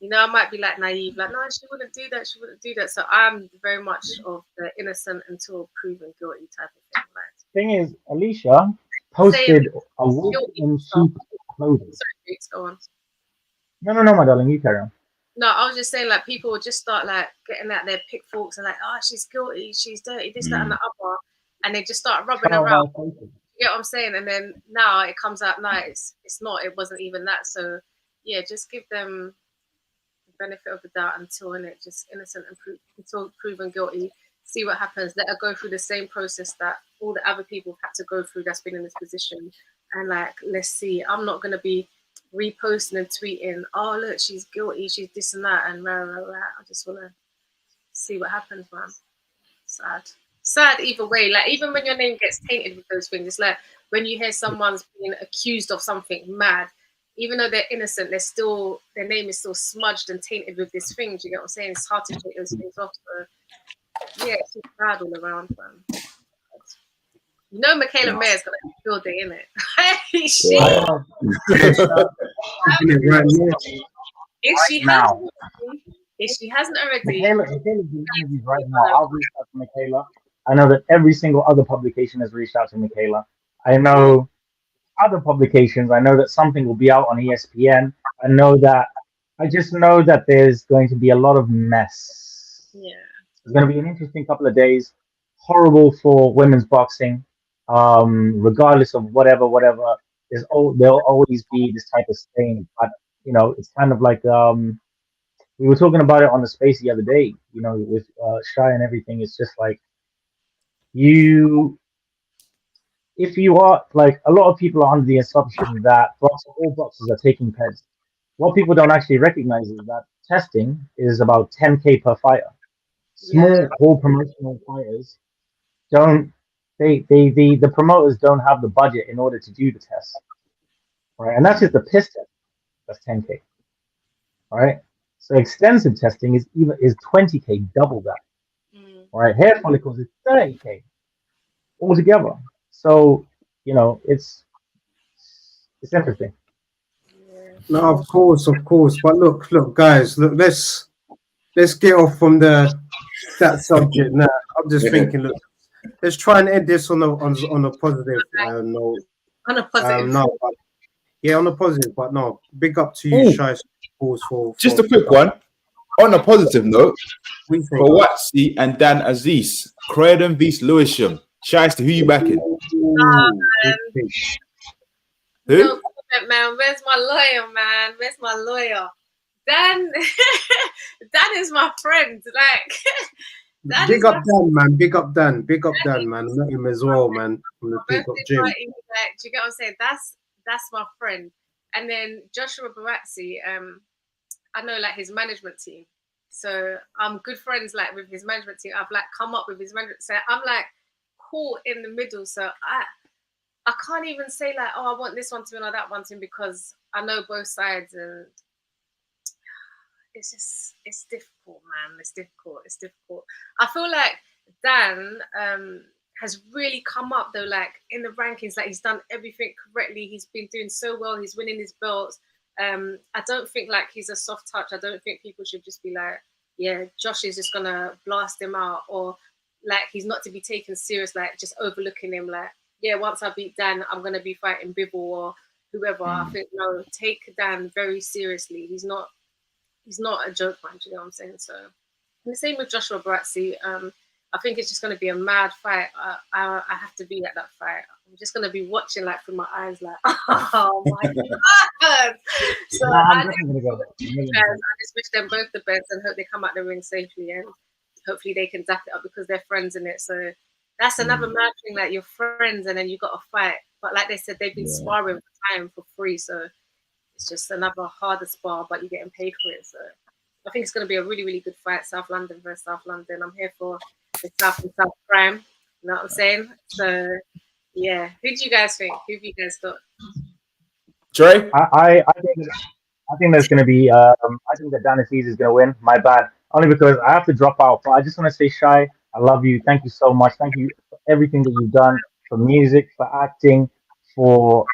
I might be like naive, like, no, she wouldn't do that. She wouldn't do that. So I'm very much of the innocent until proven guilty type of thing. Right? Thing is, Alicia posted a wolf in sheep clothing. Sorry, go on. No, my darling, you carry on. No, I was just saying, like, people would just start like getting out their pitchforks and like, oh, she's guilty, she's dirty, this, that, and the other, and they just start rubbing around. You get what I'm saying? And then now it comes out, no, it's not. It wasn't even that. So yeah, just give them the benefit of the doubt until just innocent until proven guilty. See what happens. Let her go through the same process that all the other people have had to go through that's been in this position. And like, let's see. I'm not gonna be reposting and tweeting, oh look, she's guilty, she's this and that, and rah, rah, rah. I just wanna see what happens, man. Sad either way. Like, even when your name gets tainted with those things, it's like when you hear someone's being accused of something mad, even though they're innocent, they're still, their name is still smudged and tainted with this thing. Do you get what I'm saying? It's hard to take those things off. So yeah, it's bad all around, man. You know, Michaela Mayer's got a field day, innit? If she hasn't already, Michaela's doing interviews right now. I'll reach out to Michaela. I know that every single other publication has reached out to Michaela. I know other publications. I know that something will be out on ESPN. I just know that there's going to be a lot of mess. Yeah. It's going to be an interesting couple of days. Horrible for women's boxing. Regardless of whatever, there'll always be this type of stain. But you know, it's kind of like we were talking about it on the space the other day. You know, with Shy and everything. It's just like if you are like, a lot of people are under the assumption that all boxers are taking peds. What people don't actually recognize is that testing is about 10K per fighter. Small whole promotional fighters don't. The promoters don't have the budget in order to do the test, right? And that's just the piss test. That's 10K, all right? So extensive testing is 20K, double that, all right? Hair follicles is 30K altogether. So you know, it's interesting. No, of course. But look, guys, look, let's get off from that subject now. I'm just thinking, look, let's try and end this on a positive note. On a positive. No, but, yeah, on a positive. But no, big up to you, Shai. For just a quick one. On a positive note, Kawatsi and Dan Aziz, Creighton vs Lewisham. Shiesty, who you backing? Who? No, man, where's my lawyer, man? Where's my lawyer? Dan is my friend. Like, big up Dan, man. Big up Dan, man. I met him as well, man. From the Big Up Gym. Like, do you get what I'm saying? That's my friend. And then Joshua Barazzi, I know like his management team. So I'm good friends like with his management team. I've like come up with his management. So I'm like caught in the middle. So I can't even say like, oh, I want this one to win or that one to win, because I know both sides, and it's difficult, man. It's difficult. I feel like Dan has really come up though, like in the rankings, like he's done everything correctly. He's been doing so well. He's winning his belts. I don't think like he's a soft touch. I don't think people should just be like, yeah, Josh is just gonna blast him out, or like he's not to be taken serious, like just overlooking him. Like, yeah, once I beat Dan, I'm gonna be fighting Bibble or whoever. I think no, take Dan very seriously. He's not a joke, man. Do you know what I'm saying? So, and the same with Joshua Barazzi. I think it's just going to be a mad fight. I have to be at that fight. I'm just going to be watching like through my eyes, like, oh my god. So I just wish them both the best and hope they come out the ring safely, and hopefully they can dap it up because they're friends in it. So that's another mad thing, like you're friends and then you got to fight. But like they said, they've been sparring for time for free, so it's just another harder spar, but you're getting paid for it. So I think it's going to be a really, really good fight. South London versus South London. I'm here for the South and South Prime. You know what I'm saying? So yeah, who do you guys think? Who have you guys got? Trey? I think there's going to be. I think that Dan Aziz is going to win. My bad. Only because I have to drop out. But I just want to say, Shai, I love you. Thank you so much. Thank you for everything that you've done, for music, for acting, for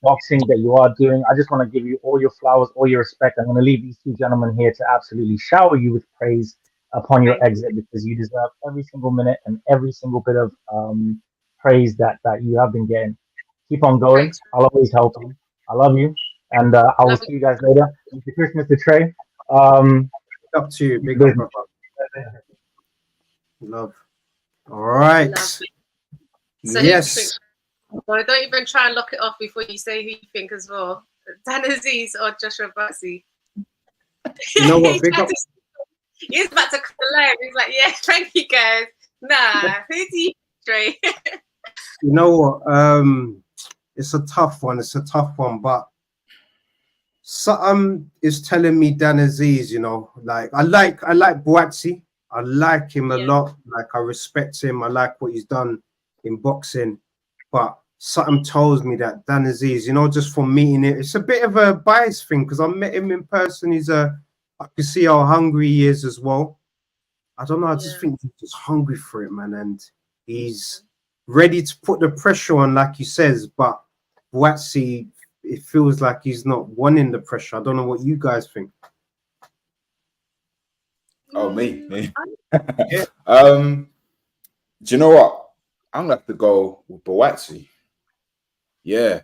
boxing that you are doing. I just want to give you all your flowers, all your respect. I'm going to leave these two gentlemen here to absolutely shower you with praise upon your exit, because you deserve every single minute and every single bit of praise that you have been getting. Keep on going. I'll always help you. I love you, and I will see you guys later. Mr. Chris, Mr. Trey. Up to you, big up. Love. All right. Love. So yes. So don't even try and lock it off before you say who you think as well. Dan Aziz or Joshua Barazzi. You know what? Big up. He's about to come alive. He's like, yeah, thank you guys. Nah, who do you Trey? You know what? It's a tough one. But something is telling me Dan Aziz. You know, like I like Boatsy. I like him a lot. Like I respect him. I like what he's done in boxing. But something tells me that Dan Aziz, you know, just from meeting it, it's a bit of a bias thing because I met him in person. I can see how hungry he is as well. I don't know. I just think he's just hungry for it, man, and he's ready to put the pressure on, like he says. But Buatsi, it feels like he's not wanting the pressure. I don't know what you guys think. Oh, me. Yeah. Do you know what? I'm gonna have to go with Buatsi. Yeah,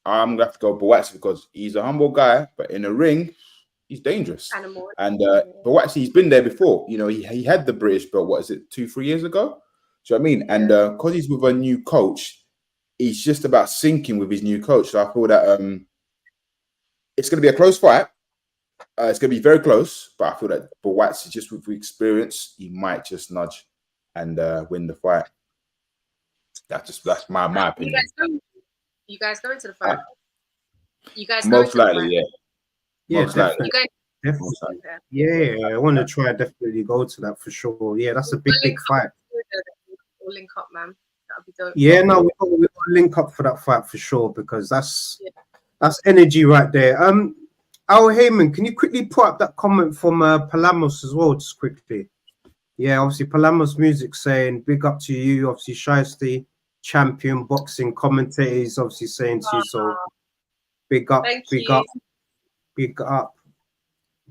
I'm gonna have to go Buatsi because he's a humble guy, but in the ring, he's dangerous. And Buatsi, he's been there before. You know, he had the British belt. What is it, 2-3 years ago? Do you know what I mean? And because he's with a new coach, he's just about syncing with his new coach. So I feel that it's going to be a close fight. It's going to be very close, but I feel that Buatsi, just with experience, he might just nudge and win the fight. That's my opinion. You guys going to the fight? You guys most likely, yeah. Yeah, most likely. Definitely. Yeah, I want to try definitely go to that for sure. Yeah, that's a big fight. We'll link up, man. That'll be dope. Yeah, no, we'll link up for that fight for sure because that's energy right there. Al Heyman, can you quickly put up that comment from Palamos as well, just quickly? Yeah, obviously Palamos Music saying big up to you, obviously Shiesty, champion boxing commentator is obviously saying to you, so big up, big up.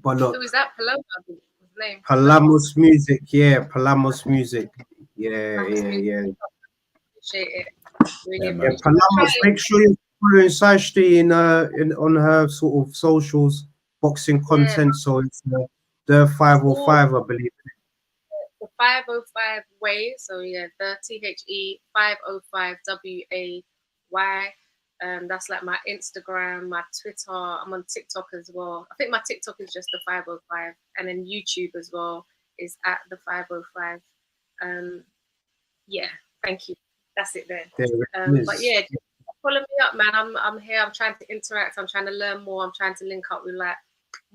But look, who is that? Paloma, his name. Palamos Music, yeah, Palamos Music, yeah. Appreciate it. Really Yeah, Palamos, make sure you're following Shiesty on her sort of socials, boxing content. So it's the 505, I believe. The 505 Way, so yeah, the THE 505 WAY. That's like my Instagram, my Twitter. I'm on TikTok as well. I think my TikTok is just the 505, and then YouTube as well is at the 505. Yeah, thank you. That's it there. But yeah, just follow me up, man. I'm here. I'm trying to interact. I'm trying to learn more. I'm trying to link up with like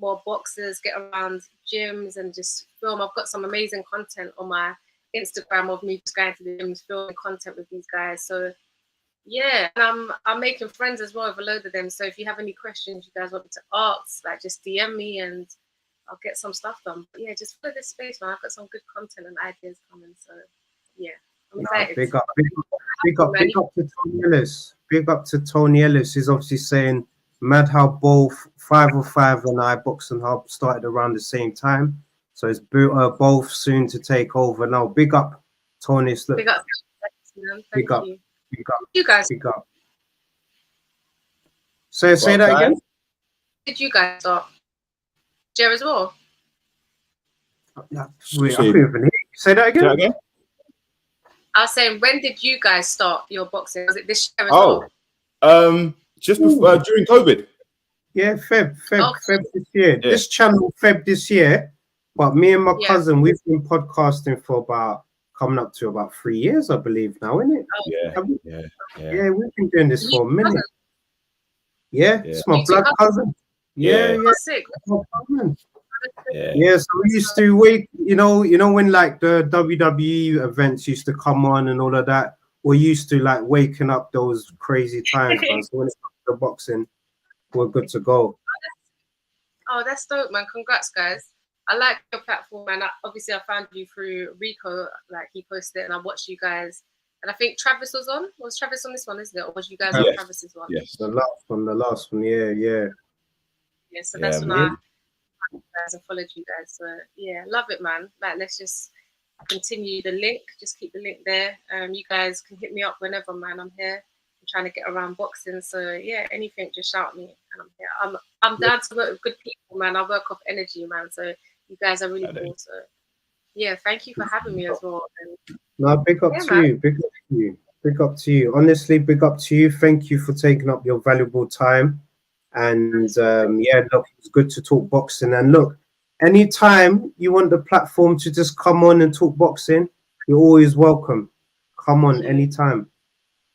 more boxers, get around gyms and just film. I've got some amazing content on my Instagram of me just going to the gyms, filming content with these guys. So yeah, and I'm making friends as well with a load of them. So if you have any questions you guys want me to ask, like just DM me and I'll get some stuff done. But yeah, just follow this space, man. I've got some good content and ideas coming. So yeah, I'm excited. Big up to Tony Ellis. Big up to Tony Ellis. He's obviously saying mad how both 505 and iBoxingHub started around the same time. So it's both soon to take over now. Big up, Tony. Big up. Thank you. Big up. You guys. Big up. Say that again. Did you guys start? Jer as well? Wait, I couldn't even hear you. Say that again. I was saying, when did you guys start your boxing? Was it this year as well? Just before, during COVID. Yeah, Feb this year. Yeah. This channel Feb this year, but me and my cousin, we've been podcasting for coming up to about 3 years, I believe now, isn't it? Yeah, we've been doing this for a minute. Yeah, it's my blood cousin. Yeah. Sick. Yeah, so we used to wait, you know when like the WWE events used to come on and all of that, we're used to like waking up those crazy times, man. So when it comes to boxing, we're good to go. Oh, that's dope, man. Congrats, guys. I like your platform, and obviously I found you through Rico, like he posted it, and I watched you guys. And I think Travis was on. Was Travis on this one, isn't it? Or was you guys on Travis's one? Yes, the last one, yeah. Yeah, so that's when I guys and followed you guys. So yeah, love it, man. Like, let's just continue the link. Just keep the link there. You guys can hit me up whenever, man. I'm here. I'm trying to get around boxing. So yeah, anything, just shout me, and I'm here. I'm down to work with good people, man. I work off energy, man. So you guys are really cool. So yeah, thank you for having me as well. No, big up to you. Big up to you. Big up to you. Honestly, big up to you. Thank you for taking up your valuable time. And look, it's good to talk boxing. And look, anytime you want the platform to just come on and talk boxing, you're always welcome. Come on anytime.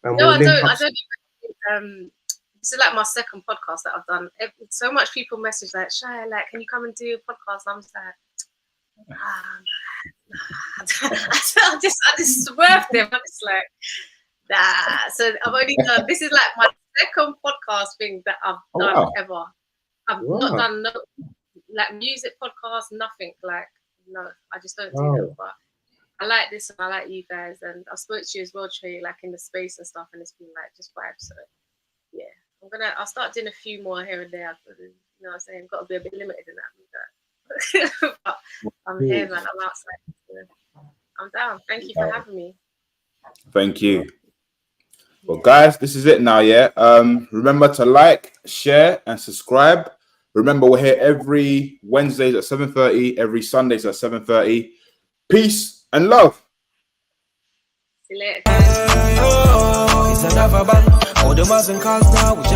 And no, I don't. This is like my second podcast that I've done. So much people message like, Shia, like, can you come and do a podcast? I'm just like, I just swerved them. I'm just like, Nah, so I've only done, this is like my second podcast thing that I've done ever. I've not done no like music podcast, nothing. Like, no, I just don't do that. But I like this and I like you guys, and I've spoke to you as well, Trey, like in the space and stuff, and it's been like just vibes. So yeah, I'll start doing a few more here and there. You know what I'm saying? Got to be a bit limited in that. But I'm here, man. I'm outside. So I'm down. Thank you for having me. Thank you. Well, guys, this is it now, yeah? Remember to like, share, and subscribe. Remember, we're here every Wednesdays at 7:30, every Sundays at 7:30. Peace and love. See you later, guys. It's another bang. All the Muslim cars now.